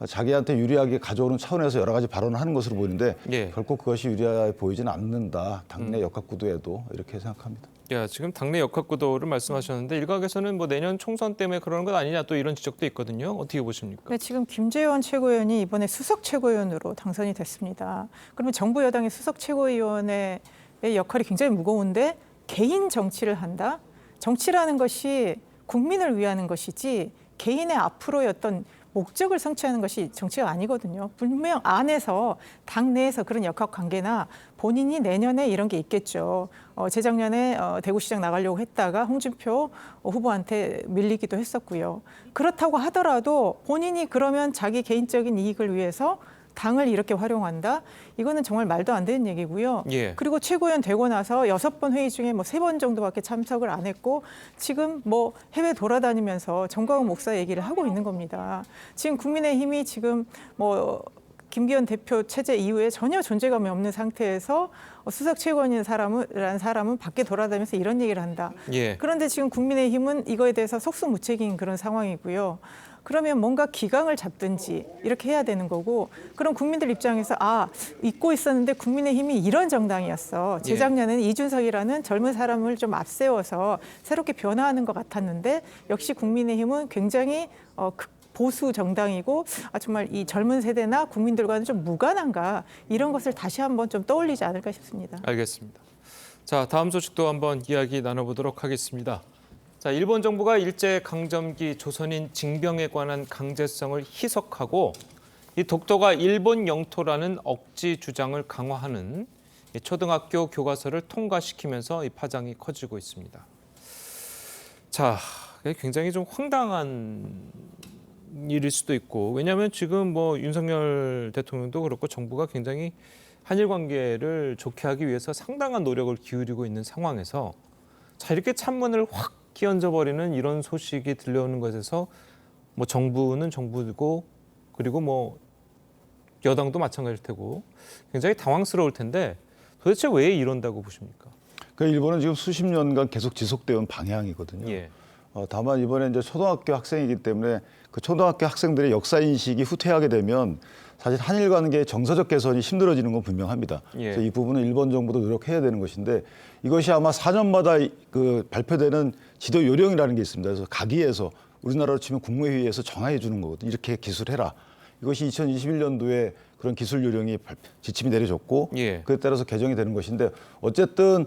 자기한테 유리하게 가져오는 차원에서 여러 가지 발언을 하는 것으로 보이는데 결코 그것이 유리하게 보이지는 않는다. 당내 역학구도에도 이렇게 생각합니다. 지금 당내 역학구도를 말씀하셨는데 일각에서는 뭐 내년 총선 때문에 그러는 것 아니냐 또 이런 지적도 있거든요. 어떻게 보십니까? 네, 지금 김재원 최고위원이 이번에 수석 최고위원으로 당선이 됐습니다. 그러면 정부 여당의 수석 최고위원의 역할이 굉장히 무거운데 개인 정치를 한다? 정치라는 것이 국민을 위하는 것이지 개인의 앞으로의 어떤 목적을 성취하는 것이 정치가 아니거든요. 분명 안에서 당내에서 그런 역학관계나 본인이 내년에 이런 게 있겠죠. 재작년에 대구시장 나가려고 했다가 홍준표 후보한테 밀리기도 했었고요. 그렇다고 하더라도 본인이 그러면 자기 개인적인 이익을 위해서 당을 이렇게 활용한다? 이거는 정말 말도 안 되는 얘기고요. 그리고 최고위원 되고 나서 6번 회의 중에 뭐 3번 정도밖에 참석을 안 했고 지금 뭐 해외 돌아다니면서 정광훈 목사 얘기를 하고 있는 겁니다. 지금 국민의힘이 지금 뭐 김기현 대표 체제 이후에 전혀 존재감이 없는 상태에서 수석 최고위원인 사람은 밖에 돌아다니면서 이런 얘기를 한다. 그런데 지금 국민의힘은 이거에 대해서 속수무책인 그런 상황이고요. 그러면 뭔가 기강을 잡든지 이렇게 해야 되는 거고 그럼 국민들 입장에서 잊고 있었는데 국민의힘이 이런 정당이었어. 재작년에는 이준석이라는 젊은 사람을 좀 앞세워서 새롭게 변화하는 것 같았는데 역시 국민의힘은 굉장히 보수 정당이고 정말 이 젊은 세대나 국민들과는 좀 무관한가 이런 것을 다시 한번 좀 떠올리지 않을까 싶습니다. 알겠습니다. 자, 다음 소식도 한번 이야기 나눠보도록 하겠습니다. 자, 일본 정부가 일제강점기 조선인 징병에 관한 강제성을 희석하고 이 독도가 일본 영토라는 억지 주장을 강화하는 이 초등학교 교과서를 통과시키면서 이 파장이 커지고 있습니다. 자, 굉장히 좀 황당한 일일 수도 있고 왜냐하면 지금 뭐 윤석열 대통령도 그렇고 정부가 굉장히 한일 관계를 좋게 하기 위해서 상당한 노력을 기울이고 있는 상황에서 자 이렇게 찬문을 확 끼얹어버리는 이런 소식이 들려오는 것에서 뭐 정부는 정부고 그리고 뭐 여당도 마찬가지일 테고 굉장히 당황스러울 텐데 도대체 왜 이런다고 보십니까? 그 일본은 지금 수십 년간 계속 지속되어 온 방향이거든요. 다만 이번에 이제 초등학교 학생이기 때문에 그 초등학교 학생들의 역사 인식이 후퇴하게 되면 사실 한일 관계의 정서적 개선이 힘들어지는 건 분명합니다. 그래서 이 부분은 일본 정부도 노력해야 되는 것인데 이것이 아마 4년마다 그 발표되는 지도 요령이라는 게 있습니다. 그래서 가기에서 우리나라로 치면 국무회의에서 정하해 주는 거거든요. 이렇게 기술해라. 이것이 2021년도에 그런 기술 요령이 지침이 내려졌고 그에 따라서 개정이 되는 것인데 어쨌든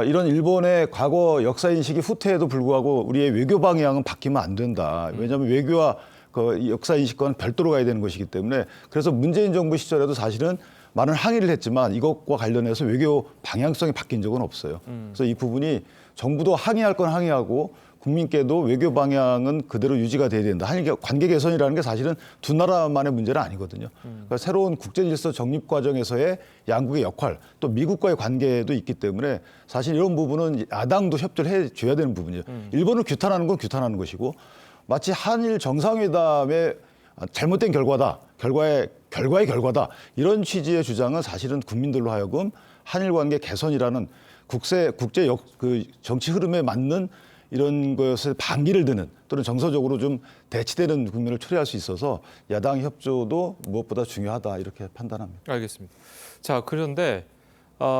이런 일본의 과거 역사 인식이 후퇴에도 불구하고 우리의 외교 방향은 바뀌면 안 된다. 왜냐하면 외교와 그 역사 인식과는 별도로 가야 되는 것이기 때문에 그래서 문재인 정부 시절에도 사실은 많은 항의를 했지만 이것과 관련해서 외교 방향성이 바뀐 적은 없어요. 그래서 이 부분이 정부도 항의할 건 항의하고 국민께도 외교 방향은 그대로 유지가 돼야 된다. 한일 관계 개선이라는 게 사실은 두 나라만의 문제는 아니거든요. 그러니까 새로운 국제 질서 정립 과정에서의 양국의 역할, 또 미국과의 관계도 있기 때문에 사실 이런 부분은 야당도 협조를 해줘야 되는 부분이에요. 일본을 규탄하는 건 규탄하는 것이고 마치 한일 정상회담의 잘못된 결과다, 결과의 결과다 이런 취지의 주장은 사실은 국민들로 하여금 한일 관계 개선이라는 국제 그 정치 흐름에 맞는 이런 것에 반기를 드는 또는 정서적으로 좀 대치되는 국면을 초래할 수 있어서 야당 협조도 무엇보다 중요하다 이렇게 판단합니다. 알겠습니다. 자, 그런데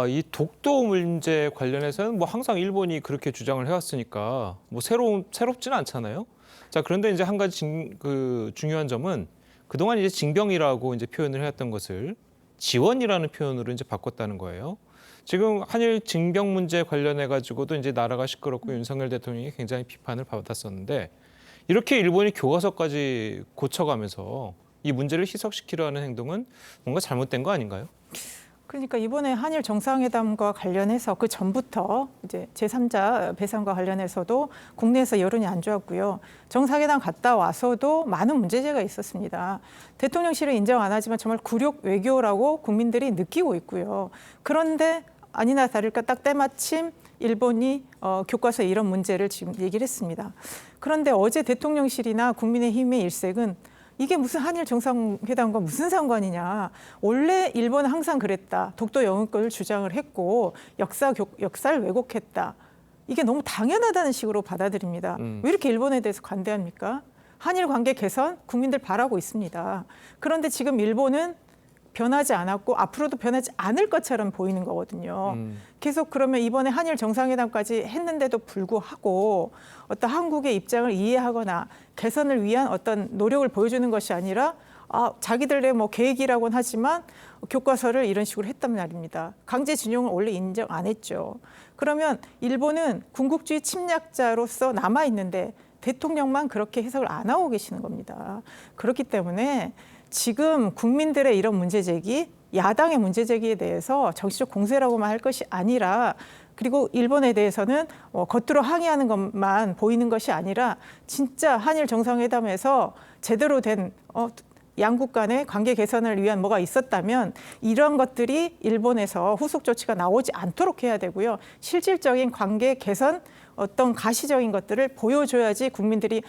이 독도 문제 관련해서는 뭐 항상 일본이 그렇게 주장을 해왔으니까 뭐 새롭지는 않잖아요. 자, 그런데 이제 한 가지 중요한 점은 그동안 이제 징병이라고 이제 표현을 해왔던 것을 지원이라는 표현으로 이제 바꿨다는 거예요. 지금 한일 징병 문제 관련해 가지고도 이제 나라가 시끄럽고 윤석열 대통령이 굉장히 비판을 받았었는데 이렇게 일본이 교과서까지 고쳐가면서 이 문제를 희석시키려 하는 행동은 뭔가 잘못된 거 아닌가요? 그러니까 이번에 한일 정상회담과 관련해서 그 전부터 이제 제3자 배상과 관련해서도 국내에서 여론이 안 좋았고요. 정상회담 갔다 와서도 많은 문제제가 있었습니다. 대통령실은 인정 안 하지만 정말 굴욕 외교라고 국민들이 느끼고 있고요. 그런데 아니나 다를까 딱 때마침 일본이 교과서에 이런 문제를 지금 얘기를 했습니다. 그런데 어제 대통령실이나 국민의힘의 일색은 이게 무슨 한일 정상회담과 무슨 상관이냐. 원래 일본은 항상 그랬다. 독도 영유권을 주장을 했고 역사를 왜곡했다. 이게 너무 당연하다는 식으로 받아들입니다. 왜 이렇게 일본에 대해서 관대합니까? 한일 관계 개선 국민들 바라고 있습니다. 그런데 지금 일본은 변하지 않았고 앞으로도 변하지 않을 것처럼 보이는 거거든요. 계속 그러면 이번에 한일 정상회담까지 했는데도 불구하고 어떤 한국의 입장을 이해하거나 개선을 위한 어떤 노력을 보여주는 것이 아니라 자기들의 뭐 계획이라고는 하지만 교과서를 이런 식으로 했단 말입니다. 강제징용을 원래 인정 안 했죠. 그러면 일본은 군국주의 침략자로서 남아있는데 대통령만 그렇게 해석을 안 하고 계시는 겁니다. 그렇기 때문에 지금 국민들의 이런 문제제기, 야당의 문제제기에 대해서 정치적 공세라고만 할 것이 아니라 그리고 일본에 대해서는 겉으로 항의하는 것만 보이는 것이 아니라 진짜 한일 정상회담에서 제대로 된 양국 간의 관계 개선을 위한 뭐가 있었다면 이런 것들이 일본에서 후속 조치가 나오지 않도록 해야 되고요. 실질적인 관계 개선 어떤 가시적인 것들을 보여줘야지 국민들이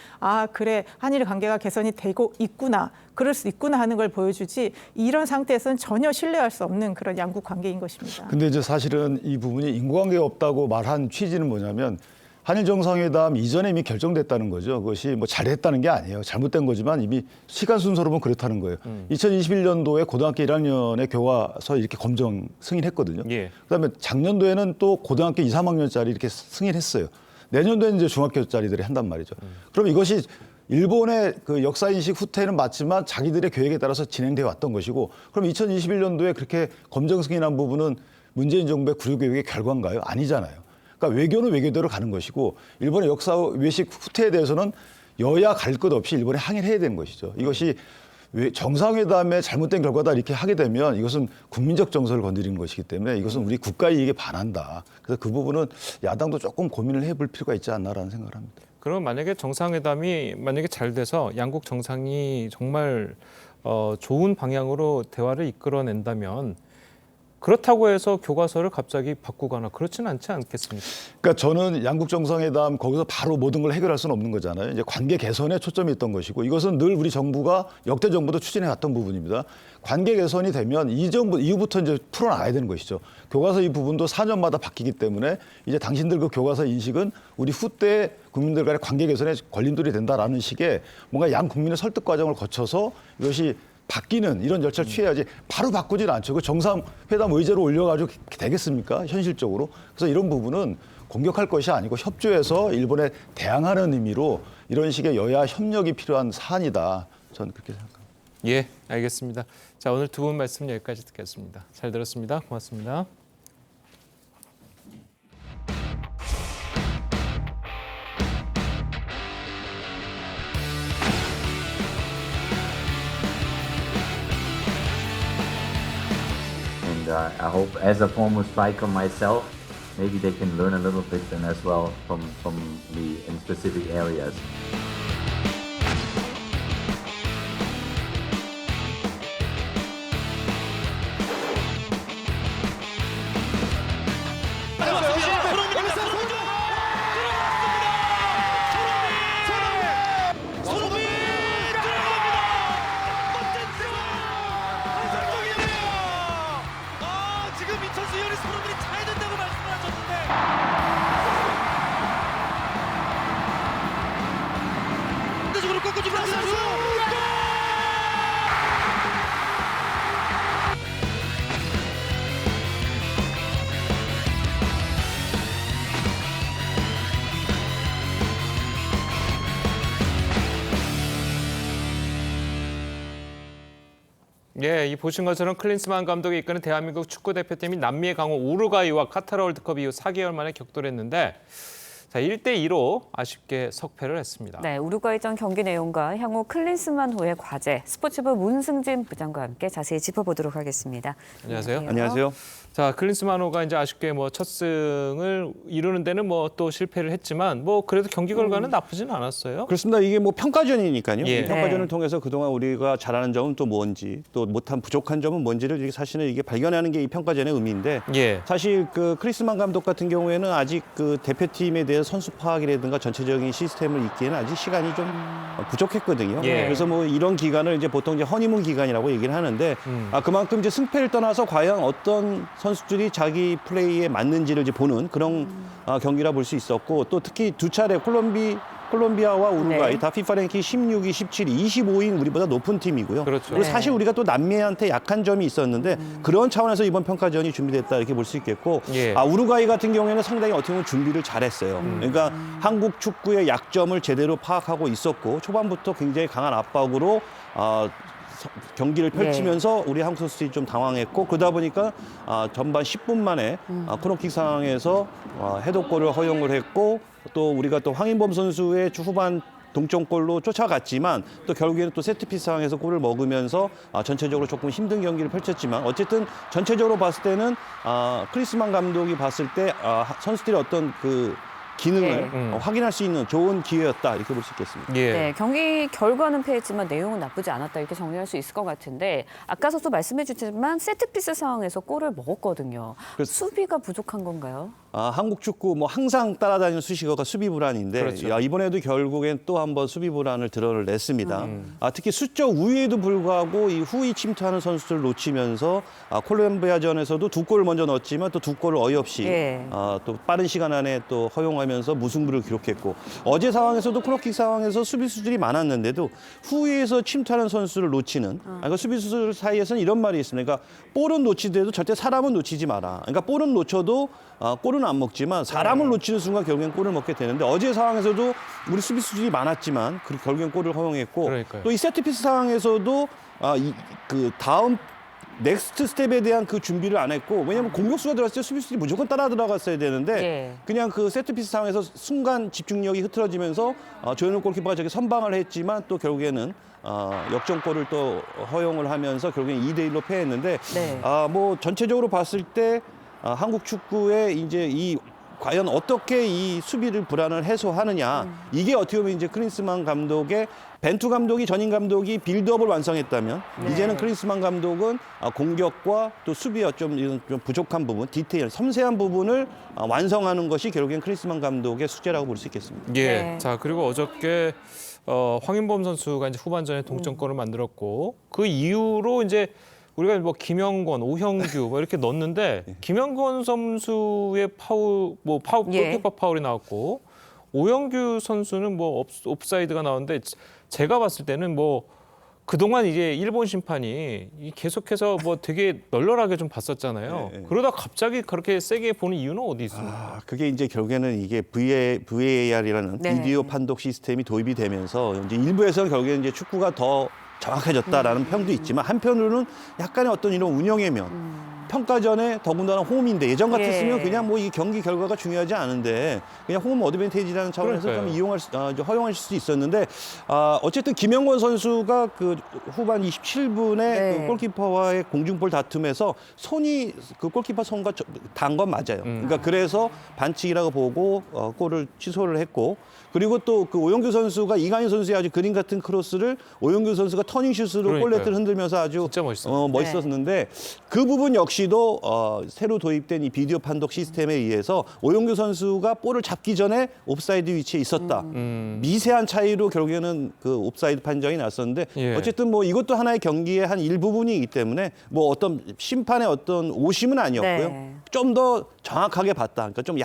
그래 한일 관계가 개선이 되고 있구나 그럴 수 있구나 하는 걸 보여주지 이런 상태에서는 전혀 신뢰할 수 없는 그런 양국 관계인 것입니다. 근데 이제 사실은 이 부분이 인과관계가 없다고 말한 취지는 뭐냐면 한일 정상회담 이전에 이미 결정됐다는 거죠. 그것이 뭐 잘했다는 게 아니에요. 잘못된 거지만 이미 시간 순서로 보면 그렇다는 거예요. 2021년도에 고등학교 1학년의 교과서 이렇게 검정 승인했거든요. 그다음에 작년도에는 또 고등학교 2, 3학년짜리 이렇게 승인했어요. 내년도에는 이제 중학교짜리들이 한단 말이죠. 그럼 이것이 일본의 그 역사인식 후퇴는 맞지만 자기들의 계획에 따라서 진행되어 왔던 것이고 그럼 2021년도에 그렇게 검정 승인한 부분은 문재인 정부의 굴욕교육의 결과인가요? 아니잖아요. 그러니까 외교는 외교대로 가는 것이고 일본의 역사 외식 후퇴에 대해서는 여야 갈 것 없이 일본에 항의를 해야 되는 것이죠. 이것이 정상회담의 잘못된 결과다 이렇게 하게 되면 이것은 국민적 정서를 건드리는 것이기 때문에 이것은 우리 국가 이익에 반한다. 그래서 그 부분은 야당도 조금 고민을 해볼 필요가 있지 않나라는 생각을 합니다. 그럼 만약에 정상회담이 잘 돼서 양국 정상이 정말 좋은 방향으로 대화를 이끌어낸다면 그렇다고 해서 교과서를 갑자기 바꾸거나 그렇지는 않지 않겠습니까? 그러니까 저는 양국 정상회담 거기서 바로 모든 걸 해결할 수는 없는 거잖아요. 이제 관계 개선에 초점이 있던 것이고 이것은 늘 우리 정부가 역대 정부도 추진해 왔던 부분입니다. 관계 개선이 되면 이후부터 이제 풀어나가야 되는 것이죠. 교과서 이 부분도 4년마다 바뀌기 때문에 이제 당신들 그 교과서 인식은 우리 후대 국민들 간의 관계 개선에 걸림돌이 된다라는 식의 뭔가 양 국민의 설득 과정을 거쳐서 이것이 바뀌는 이런 절차를 취해야지 바로 바꾸지는 않죠. 그 정상회담 의제로 올려가지고 되겠습니까? 현실적으로. 그래서 이런 부분은 공격할 것이 아니고 협조해서 일본에 대항하는 의미로 이런 식의 여야 협력이 필요한 사안이다. 저는 그렇게 생각합니다. 예, 알겠습니다. 자, 오늘 두 분 말씀 여기까지 듣겠습니다. 잘 들었습니다. 고맙습니다. I hope, as a former striker myself, maybe they can learn a little bit then as well from me in specific areas. 예, 이 보신 것처럼 클린스만 감독이 이끄는 대한민국 축구대표팀이 남미의 강호 우루과이와 카타르 월드컵 이후 4개월 만에 격돌했는데 자, 1대2로 아쉽게 석패를 했습니다. 네, 우루과이전 경기 내용과 향후 클린스만호의 과제, 스포츠부 문승진 부장과 함께 자세히 짚어보도록 하겠습니다. 안녕하세요. 안녕하세요. 자, 클린스만호가 이제 아쉽게 뭐 첫 승을 이루는 데는 뭐 또 실패를 했지만 뭐 그래도 경기 결과는 나쁘진 않았어요. 그렇습니다. 이게 뭐 평가전이니까요. 예. 이 평가전을 통해서 그동안 우리가 잘하는 점은 또 뭔지, 또 못한 부족한 점은 뭔지를 이게 사실은 이게 발견하는 게 이 평가전의 의미인데, 예. 사실 그 크리스만 감독 같은 경우에는 아직 그 대표팀에 대한 선수 파악이라든가 전체적인 시스템을 익기에는 아직 시간이 좀 부족했거든요. 예. 그래서 뭐 이런 기간을 이제 보통 이제 허니문 기간이라고 얘기를 하는데, 그만큼 이제 승패를 떠나서 과연 어떤 선수들이 자기 플레이에 맞는지를 이제 보는 그런 경기라 볼 수 있었고, 또 특히 두 차례 콜롬비아와 우루과이 네. 다 피파 랭킹 16위, 17위, 25위인 우리보다 높은 팀이고요. 그렇죠. 그리고 사실 우리가 또 남미한테 약한 점이 있었는데 그런 차원에서 이번 평가전이 준비됐다 이렇게 볼 수 있겠고, 예. 우루과이 같은 경우에는 상당히 어떻게 보면 준비를 잘했어요. 그러니까 한국 축구의 약점을 제대로 파악하고 있었고, 초반부터 굉장히 강한 압박으로 경기를 펼치면서 우리 한국 선수들이 좀 당황했고, 그러다 보니까 전반 10분 만에 코너킥 상황에서 헤더골을 허용을 했고, 또 우리가 또 황인범 선수의 후반 동점골로 쫓아갔지만 또 결국에는 또 세트피스 상황에서 골을 먹으면서 전체적으로 조금 힘든 경기를 펼쳤지만, 어쨌든 전체적으로 봤을 때는 크리스만 감독이 봤을 때 선수들의 어떤 그 기능을 확인할 수 있는 좋은 기회였다 이렇게 볼 수 있겠습니다. 예. 네, 경기 결과는 패했지만 내용은 나쁘지 않았다 이렇게 정리할 수 있을 것 같은데, 아까 선수 말씀해 주셨지만 세트피스 상황에서 골을 먹었거든요. 수비가 부족한 건가요? 한국 축구 뭐 항상 따라다니는 수식어가 수비 불안인데, 그렇죠. 이번에도 결국엔 또 한번 수비 불안을 드러냈습니다. 특히 수적 우위에도 불구하고 이 후위 침투하는 선수들을 놓치면서 콜롬비아전에서도 두 골을 먼저 넣었지만 또 두 골을 어이없이 또 빠른 시간 안에 또 허용하면서 무승부를 기록했고, 어제 상황에서도 코너킥 상황에서 수비수들이 많았는데도 후위에서 침투하는 선수를 놓치는, 그러니까 수비수들 사이에서는 이런 말이 있습니다. 그러니까 볼은 놓치더라도 절대 사람은 놓치지 마라. 그러니까 볼은 놓쳐도 골은 안 먹지만 사람을 놓치는 순간 결국엔 골을 먹게 되는데, 어제 상황에서도 우리 수비수들이 많았지만 결국엔 골을 허용했고, 또 이 세트피스 상황에서도 그 다음 넥스트 스텝에 대한 그 준비를 안 했고, 왜냐하면 공격수가 들어갔을 때 수비수들이 무조건 따라 들어갔어야 되는데 그냥 그 세트피스 상황에서 순간 집중력이 흐트러지면서 조현우 골키퍼가 저기 선방을 했지만 또 결국에는 역전골을 또 허용을 하면서 결국엔 2대1로 패했는데, 뭐 전체적으로 봤을 때 한국 축구의 이제 과연 어떻게 이 수비를 불안을 해소하느냐, 이게 어떻게 보면 이제 클린스만 감독의, 벤투 감독이, 전임 감독이 빌드업을 완성했다면 이제는 클린스만 감독은 공격과 또 수비와 좀 부족한 부분, 디테일, 섬세한 부분을 완성하는 것이 결국엔 클린스만 감독의 숙제라고 볼 수 있겠습니다. 예. 자, 그리고 어저께 황인범 선수가 이제 후반전에 동점골을 만들었고, 그 이후로 이제 우리가 뭐 김영권, 오형규 뭐 이렇게 넣었는데, 김영권 선수의 골키퍼 파울이 나왔고, 오형규 선수는 뭐 옵사이드가 나왔는데, 제가 봤을 때는 뭐 그동안 이제 일본 심판이 계속해서 뭐 되게 널널하게 좀 봤었잖아요. 그러다 갑자기 그렇게 세게 보는 이유는 어디 있습니까? 그게 이제 결국에는 이게 VAR이라는 비디오 판독 시스템이 도입이 되면서 이제 일부에서는 결국에는 이제 축구가 더 정확해졌다라는 평도 있지만, 한편으로는 약간의 어떤 이런 운영의 면, 평가전에 더군다나 홈인데 예전 같았으면 예. 그냥 뭐 이 경기 결과가 중요하지 않은데 그냥 홈 어드밴티지라는 차원에서 그러니까요. 좀 허용하실 수 있었는데 어쨌든 김영권 선수가 그 후반 27분에 네. 그 골키퍼와의 공중볼 다툼에서 손이 그 골키퍼 손과 닿은 건 맞아요. 그러니까 그래서 반칙이라고 보고 골을 취소를 했고 그리고 또 그 오영규 선수가 이강인 선수의 아주 그림 같은 크로스를 오영규 선수가 터닝슛으로 골네트를 흔들면서 아주 진짜 멋있었어요. 멋있었는데 그 부분 역시도 새로 도입된 이 비디오 판독 시스템에 의해서 오영규 선수가 볼을 잡기 전에 옵사이드 위치에 있었다. 미세한 차이로 결국에는 그 옵사이드 판정이 났었는데 예. 어쨌든 뭐 이것도 하나의 경기의 한 일부분이기 때문에 뭐 어떤 심판의 어떤 오심은 아니었고요. 네. 좀 더 정확하게 봤다. 그러니까 좀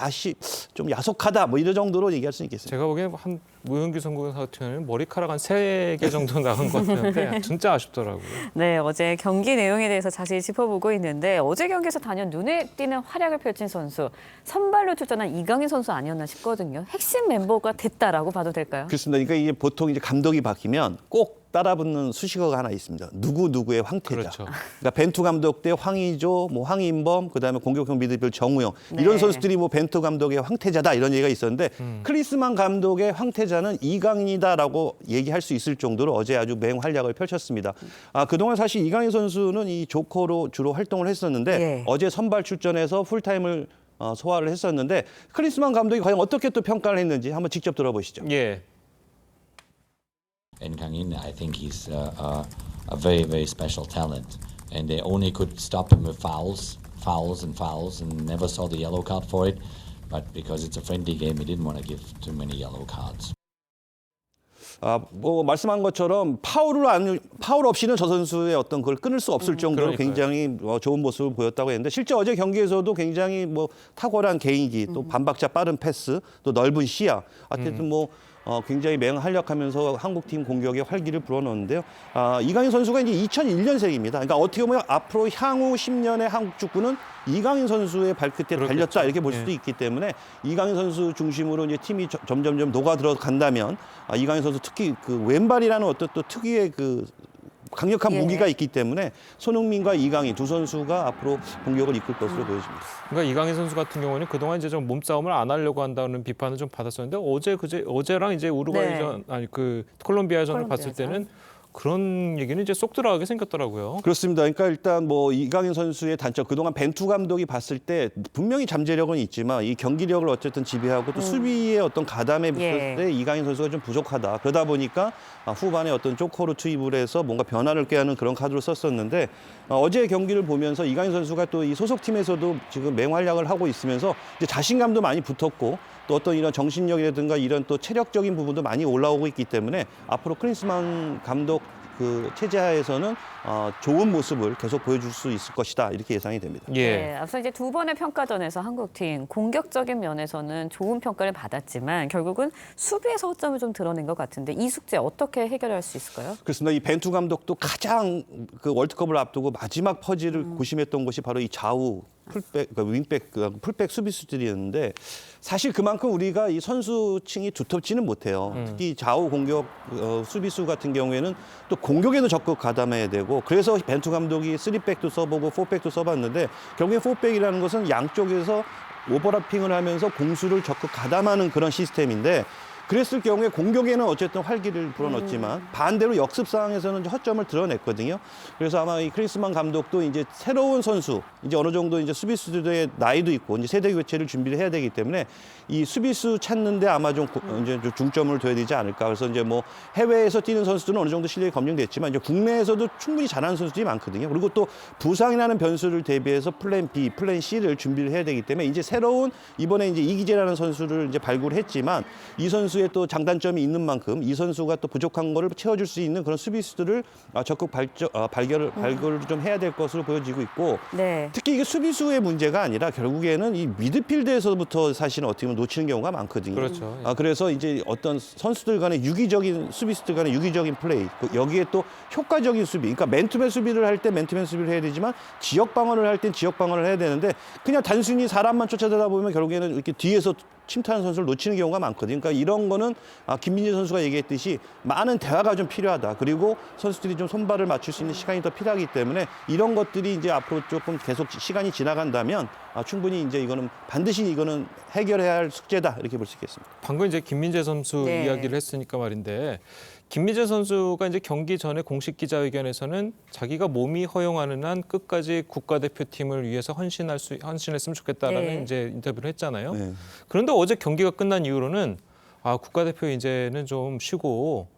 야속하다. 뭐 이런 정도로 얘기할 수 있겠습니다. 제가 보기엔 한 오영규 선수 같은 경우는 머리카락 한 3개 정도 나간 것 같은데 진짜 아쉽더라고요. 네, 어제 경기 내용에 대해서 자세히 짚어보고 있는데 어제 경기에서 단연 눈에 띄는 활약을 펼친 선수, 선발로 출전한 이강인 선수 아니었나 싶거든요. 핵심 멤버가 됐다라고 봐도 될까요? 그렇습니다. 그러니까 이게 보통 이제 감독이 바뀌면 꼭 따라붙는 수식어가 하나 있습니다. 누구의 황태자. 그렇죠. 그러니까 벤투 감독 때 황의조, 뭐 황인범, 그다음에 공격형 미드필더 정우영 네. 이런 선수들이 뭐 벤투 감독의 황태자다 이런 얘기가 있었는데 클리스만 감독의 황태자는 이강인이다라고 얘기할 수 있을 정도로 어제 아주 맹활약을 펼쳤습니다. 그동안 사실 이강인 선수는 이 조커로 주로 활동을 했었는데 예. 어제 선발 출전해서 풀타임을 소화를 했었는데 클리스만 감독이 과연 어떻게 또 평가를 했는지 한번 직접 들어보시죠. 예. And Kang In, I think he's a very, very special talent. And they only could stop him with fouls, and never saw the yellow card for it. But because it's a friendly game, he didn't want to give too many yellow cards. 뭐 말씀한 것처럼 파울 없이는 저 선수의 어떤 그걸 끊을 수 없을 정도로 그러니까요. 굉장히 좋은 모습을 보였다고 했는데 실제 어제 경기에서도 굉장히 뭐 탁월한 개인기, 또 반박자 빠른 패스, 또 넓은 시야, 어쨌든 뭐 굉장히 맹활약하면서 한국팀 공격에 활기를 불어넣는데요. 이강인 선수가 이제 2001년생입니다. 그러니까 어떻게 보면 앞으로 향후 10년의 한국 축구는 이강인 선수의 발끝에 그렇겠죠. 달렸다 이렇게 볼 수도 예. 있기 때문에 이강인 선수 중심으로 이제 팀이 점점 녹아 들어간다면 이강인 선수 특히 그 왼발이라는 어떤 또 특유의 그 강력한 예. 무기가 있기 때문에 손흥민과 이강인 두 선수가 앞으로 공격을 이끌 것으로 보여집니다. 그러니까 이강인 선수 같은 경우는 그동안 이제 좀 몸싸움을 안 하려고 한다는 비판을 좀 받았었는데 어제랑 이제 우루과이전 네. 그 콜롬비아전을 봤을 때는 그런 얘기는 이제 쏙 들어가게 생겼더라고요. 그렇습니다. 그러니까 일단 뭐 이강인 선수의 단점, 그동안 벤투 감독이 봤을 때 분명히 잠재력은 있지만 이 경기력을 어쨌든 지배하고 또 수비의 어떤 가담에 붙었을 때 이강인 선수가 좀 부족하다. 그러다 보니까 후반에 어떤 조커로 투입을 해서 뭔가 변화를 꾀하는 그런 카드를 썼었는데 어제 경기를 보면서 이강인 선수가 또 이 소속팀에서도 지금 맹활약을 하고 있으면서 이제 자신감도 많이 붙었고 또 어떤 이런 정신력이라든가 이런 또 체력적인 부분도 많이 올라오고 있기 때문에 앞으로 클린스만 감독 그 체제하에서는 좋은 모습을 계속 보여줄 수 있을 것이다 이렇게 예상이 됩니다. 예. 네, 앞서 이제 두 번의 평가전에서 한국팀 공격적인 면에서는 좋은 평가를 받았지만 결국은 수비에서 허점을 좀 드러낸 것 같은데 이 숙제 어떻게 해결할 수 있을까요? 그렇습니다. 이 벤투 감독도 가장 그 월드컵을 앞두고 마지막 퍼즐을 고심했던 것이 바로 이 좌우 풀백, 윙백, 풀백 수비수들이었는데 사실 그만큼 우리가 이 선수층이 두텁지는 못해요. 특히 좌우 공격 수비수 같은 경우에는 또 공격에도 적극 가담해야 되고 그래서 벤투 감독이 3백도 써보고 4백도 써봤는데 결국에 4백이라는 것은 양쪽에서 오버래핑을 하면서 공수를 적극 가담하는 그런 시스템인데 그랬을 경우에 공격에는 어쨌든 활기를 불어넣었지만 반대로 역습 상황에서는 이제 허점을 드러냈거든요. 그래서 아마 이 클린스만 감독도 이제 새로운 선수, 이제 어느 정도 이제 수비수들의 나이도 있고 이제 세대 교체를 준비를 해야 되기 때문에 이 수비수 찾는데 아마 좀 이제 중점을 둬야 되지 않을까. 그래서 이제 뭐 해외에서 뛰는 선수들은 어느 정도 실력이 검증됐지만 이제 국내에서도 충분히 잘하는 선수들이 많거든요. 그리고 또 부상이라는 변수를 대비해서 플랜 B, 플랜 C를 준비를 해야 되기 때문에 이제 새로운 이번에 이제 이기재라는 선수를 이제 발굴했지만 이 선수의 또 장단점이 있는 만큼 이 선수가 또 부족한 거를 채워줄 수 있는 그런 수비수들을 적극 발굴을 좀 해야 될 것으로 보여지고 있고 네. 특히 이게 수비수의 문제가 아니라 결국에는 이 미드필드에서부터 사실은 어떻게 보면 놓치는 경우가 많거든요. 그렇죠. 그래서 이제 어떤 선수들 간의 유기적인 수비수들 간의 유기적인 플레이 여기에 또 효과적인 수비 그러니까 맨투맨 수비를 할 때 맨투맨 수비를 해야 되지만 지역 방어를 할 땐 지역 방어를 해야 되는데 그냥 단순히 사람만 쫓아다니다 보면 결국에는 이렇게 뒤에서 침투하는 선수를 놓치는 경우가 많거든요. 그러니까 이런 거는 김민재 선수가 얘기했듯이 많은 대화가 좀 필요하다. 그리고 선수들이 좀 손발을 맞출 수 있는 시간이 더 필요하기 때문에 이런 것들이 이제 앞으로 조금 계속 시간이 지나간다면 충분히 이제 이거는 반드시 이거는 해결해야 할 숙제다 이렇게 볼 수 있겠습니다. 방금 이제 김민재 선수 네. 이야기를 했으니까 말인데 김민재 선수가 이제 경기 전에 공식 기자회견에서는 자기가 몸이 허용하는 한 끝까지 국가대표팀을 위해서 헌신했으면 좋겠다라는 네. 이제 인터뷰를 했잖아요. 네. 그런데 어제 경기가 끝난 이후로는 국가대표 이제는 좀 쉬고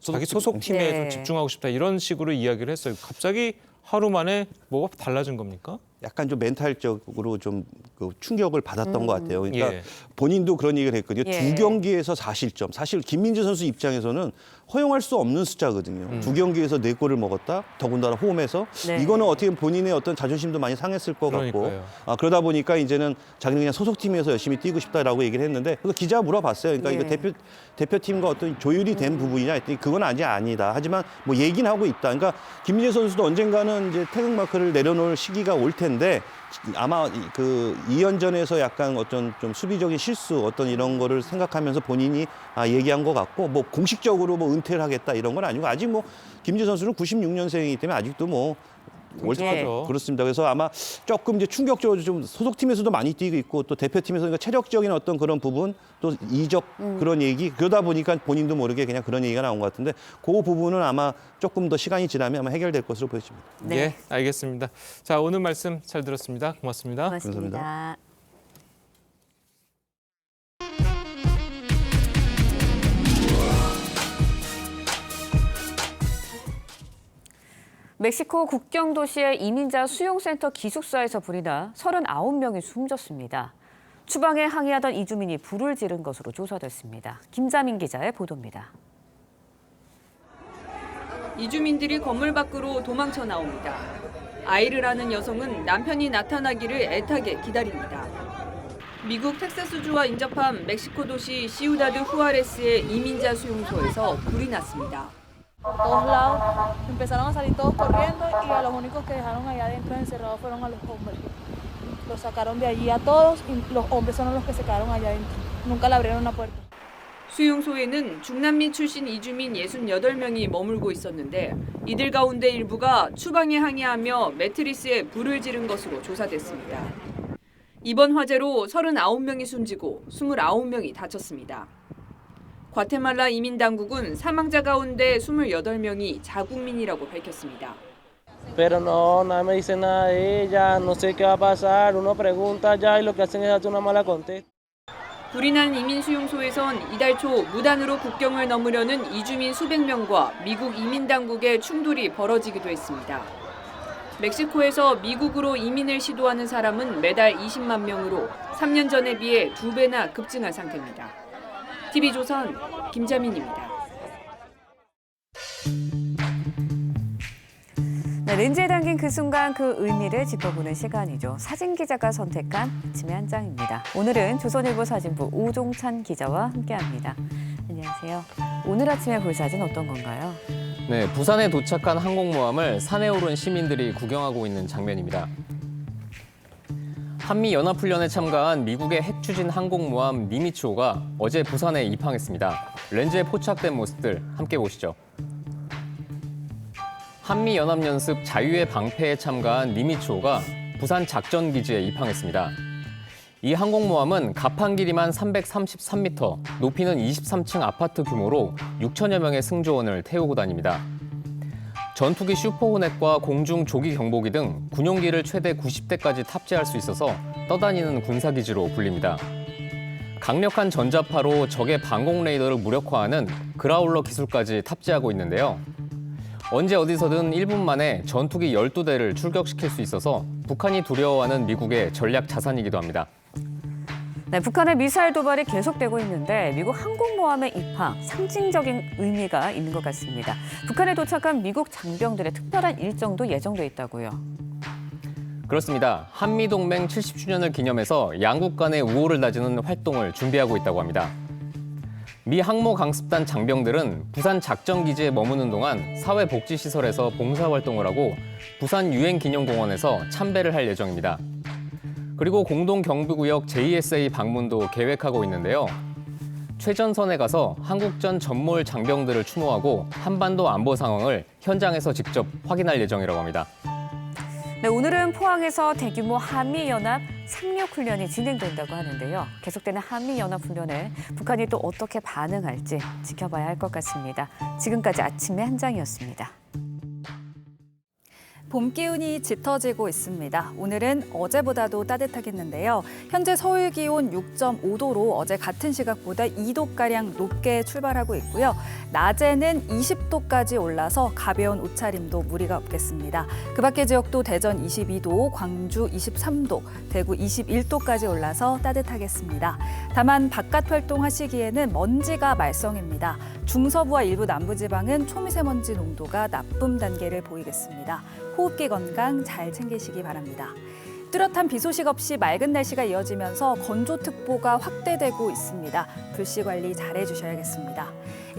자기 소속팀에 네. 좀 집중하고 싶다 이런 식으로 이야기를 했어요. 갑자기 하루 만에 뭐가 달라진 겁니까? 약간 좀 멘탈적으로 좀 그 충격을 받았던 것 같아요. 그러니까 예. 본인도 그런 얘기를 했거든요. 예. 2경기에서 4실점. 사실 김민재 선수 입장에서는 허용할 수 없는 숫자거든요. 2경기에서 4골을 먹었다. 더군다나 홈에서. 네. 이거는 어떻게 보면 본인의 어떤 자존심도 많이 상했을 것 같고. 그러니까요. 그러다 보니까 이제는 자기는 그냥 소속팀에서 열심히 뛰고 싶다라고 얘기를 했는데 그래서 기자가 물어봤어요. 그러니까 예. 이거 대표팀과 어떤 조율이 된 부분이냐 했더니 그건 아직 아니다. 하지만 뭐 얘기는 하고 있다. 그러니까 김민재 선수도 언젠가는 이제 태극마크를 내려놓을 시기가 올 텐데 아마 그 2연전에서 약간 어떤 좀 수비적인 실수 어떤 이런 거를 생각하면서 본인이 얘기한 것 같고 뭐 공식적으로 뭐 은퇴를 하겠다 이런 건 아니고 아직 뭐 김민재 선수는 96년생이기 때문에 아직도 뭐 예. 그렇습니다. 그래서 아마 조금 이제 충격적으로 좀 소속팀에서도 많이 뛰고 있고 또 대표팀에서 그러니까 체력적인 어떤 그런 부분 또 이적 그런 얘기 그러다 보니까 본인도 모르게 그냥 그런 얘기가 나온 것 같은데 그 부분은 아마 조금 더 시간이 지나면 아마 해결될 것으로 보여집니다. 네. 예, 알겠습니다. 자, 오늘 말씀 잘 들었습니다. 고맙습니다. 고맙습니다. 멕시코 국경 도시의 이민자 수용센터 기숙사에서 불이 나 39명이 숨졌습니다. 추방에 항의하던 이주민이 불을 지른 것으로 조사됐습니다. 김자민 기자의 보도입니다. 이주민들이 건물 밖으로 도망쳐 나옵니다. 아이르라는 여성은 남편이 나타나기를 애타게 기다립니다. 미국 텍사스주와 인접한 멕시코 도시 시우다드 후아레스의 이민자 수용소에서 불이 났습니다. Por todos lados empezaron a salir todos corriendo y a los únicos que dejaron allá adentro encerrados fueron a los hombres. Los sacaron de allí a todos y los hombres son los que se quedaron allá adentro. Nunca le abrieron la puerta. 수용소에는 중남미 출신 이주민 68명이 머물고 있었는데 이들 가운데 일부가 추방에 항의하며 매트리스에 불을 지른 것으로 조사됐습니다. 이번 화재로 39명이 숨지고 29명이 다쳤습니다. 과테말라 이민당국은 사망자 가운데 28명이 자국민이라고 밝혔습니다. Pero no, nadie me dice nada de ella, no sé qué va a pasar, uno pregunta ya y lo que hacen es darte una mala contesta. 불이 난 이민 수용소에선 이달 초 무단으로 국경을 넘으려는 이주민 수백 명과 미국 이민당국의 충돌이 벌어지기도 했습니다. 멕시코에서 미국으로 이민을 시도하는 사람은 매달 20만 명으로 3년 전에 비해 2배나 급증한 상태입니다. TV조선 김자민입니다. 네, 렌즈에 담긴 그 순간 그 의미를 짚어보는 시간이죠. 사진 기자가 선택한 아침의 한 장입니다. 오늘은 조선일보 사진부 오종찬 기자와 함께합니다. 안녕하세요. 오늘 아침에 볼 사진 어떤 건가요? 네, 부산에 도착한 항공모함을 산에 오른 시민들이 구경하고 있는 장면입니다. 한미연합훈련에 참가한 미국의 핵추진 항공모함 니미츠호가 어제 부산에 입항했습니다. 렌즈에 포착된 모습들 함께 보시죠. 한미연합연습 자유의 방패에 참가한 니미츠호가 부산 작전기지에 입항했습니다. 이 항공모함은 갑판 길이만 333m, 높이는 23층 아파트 규모로 6천여 명의 승조원을 태우고 다닙니다. 전투기 슈퍼호넷과 공중 조기 경보기 등 군용기를 최대 90대까지 탑재할 수 있어서 떠다니는 군사기지로 불립니다. 강력한 전자파로 적의 방공 레이더를 무력화하는 그라울러 기술까지 탑재하고 있는데요. 언제 어디서든 1분 만에 전투기 12대를 출격시킬 수 있어서 북한이 두려워하는 미국의 전략 자산이기도 합니다. 네, 북한의 미사일 도발이 계속되고 있는데 미국 항공모함의 입항, 상징적인 의미가 있는 것 같습니다. 북한에 도착한 미국 장병들의 특별한 일정도 예정돼 있다고요. 그렇습니다. 한미동맹 70주년을 기념해서 양국 간의 우호를 다지는 활동을 준비하고 있다고 합니다. 미 항모 강습단 장병들은 부산 작전기지에 머무는 동안 사회복지시설에서 봉사활동을 하고 부산 유엔기념공원에서 참배를 할 예정입니다. 그리고 공동경비구역 JSA 방문도 계획하고 있는데요. 최전선에 가서 한국전 전몰 장병들을 추모하고 한반도 안보 상황을 현장에서 직접 확인할 예정이라고 합니다. 네, 오늘은 포항에서 대규모 한미연합 상륙훈련이 진행된다고 하는데요. 계속되는 한미연합훈련에 북한이 또 어떻게 반응할지 지켜봐야 할 것 같습니다. 지금까지 아침의 한장이었습니다. 봄 기운이 짙어지고 있습니다. 오늘은 어제보다도 따뜻하겠는데요. 현재 서울 기온 6.5도로 어제 같은 시각보다 2도가량 높게 출발하고 있고요. 낮에는 20도까지 올라서 가벼운 옷차림도 무리가 없겠습니다. 그 밖의 지역도 대전 22도, 광주 23도, 대구 21도까지 올라서 따뜻하겠습니다. 다만 바깥 활동하시기에는 먼지가 말썽입니다. 중서부와 일부 남부지방은 초미세먼지 농도가 나쁨 단계를 보이겠습니다. 호흡기 건강 잘 챙기시기 바랍니다. 뚜렷한 비 소식 없이 맑은 날씨가 이어지면서 건조특보가 확대되고 있습니다. 불씨 관리 잘 해주셔야겠습니다.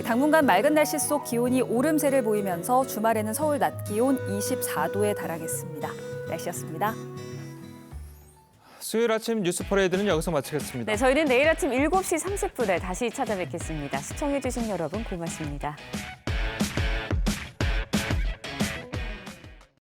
당분간 맑은 날씨 속 기온이 오름세를 보이면서 주말에는 서울 낮 기온 24도에 달하겠습니다. 날씨였습니다. 수요일 아침 뉴스 퍼레이드는 여기서 마치겠습니다. 네, 저희는 내일 아침 7시 30분에 다시 찾아뵙겠습니다. 시청해주신 여러분 고맙습니다.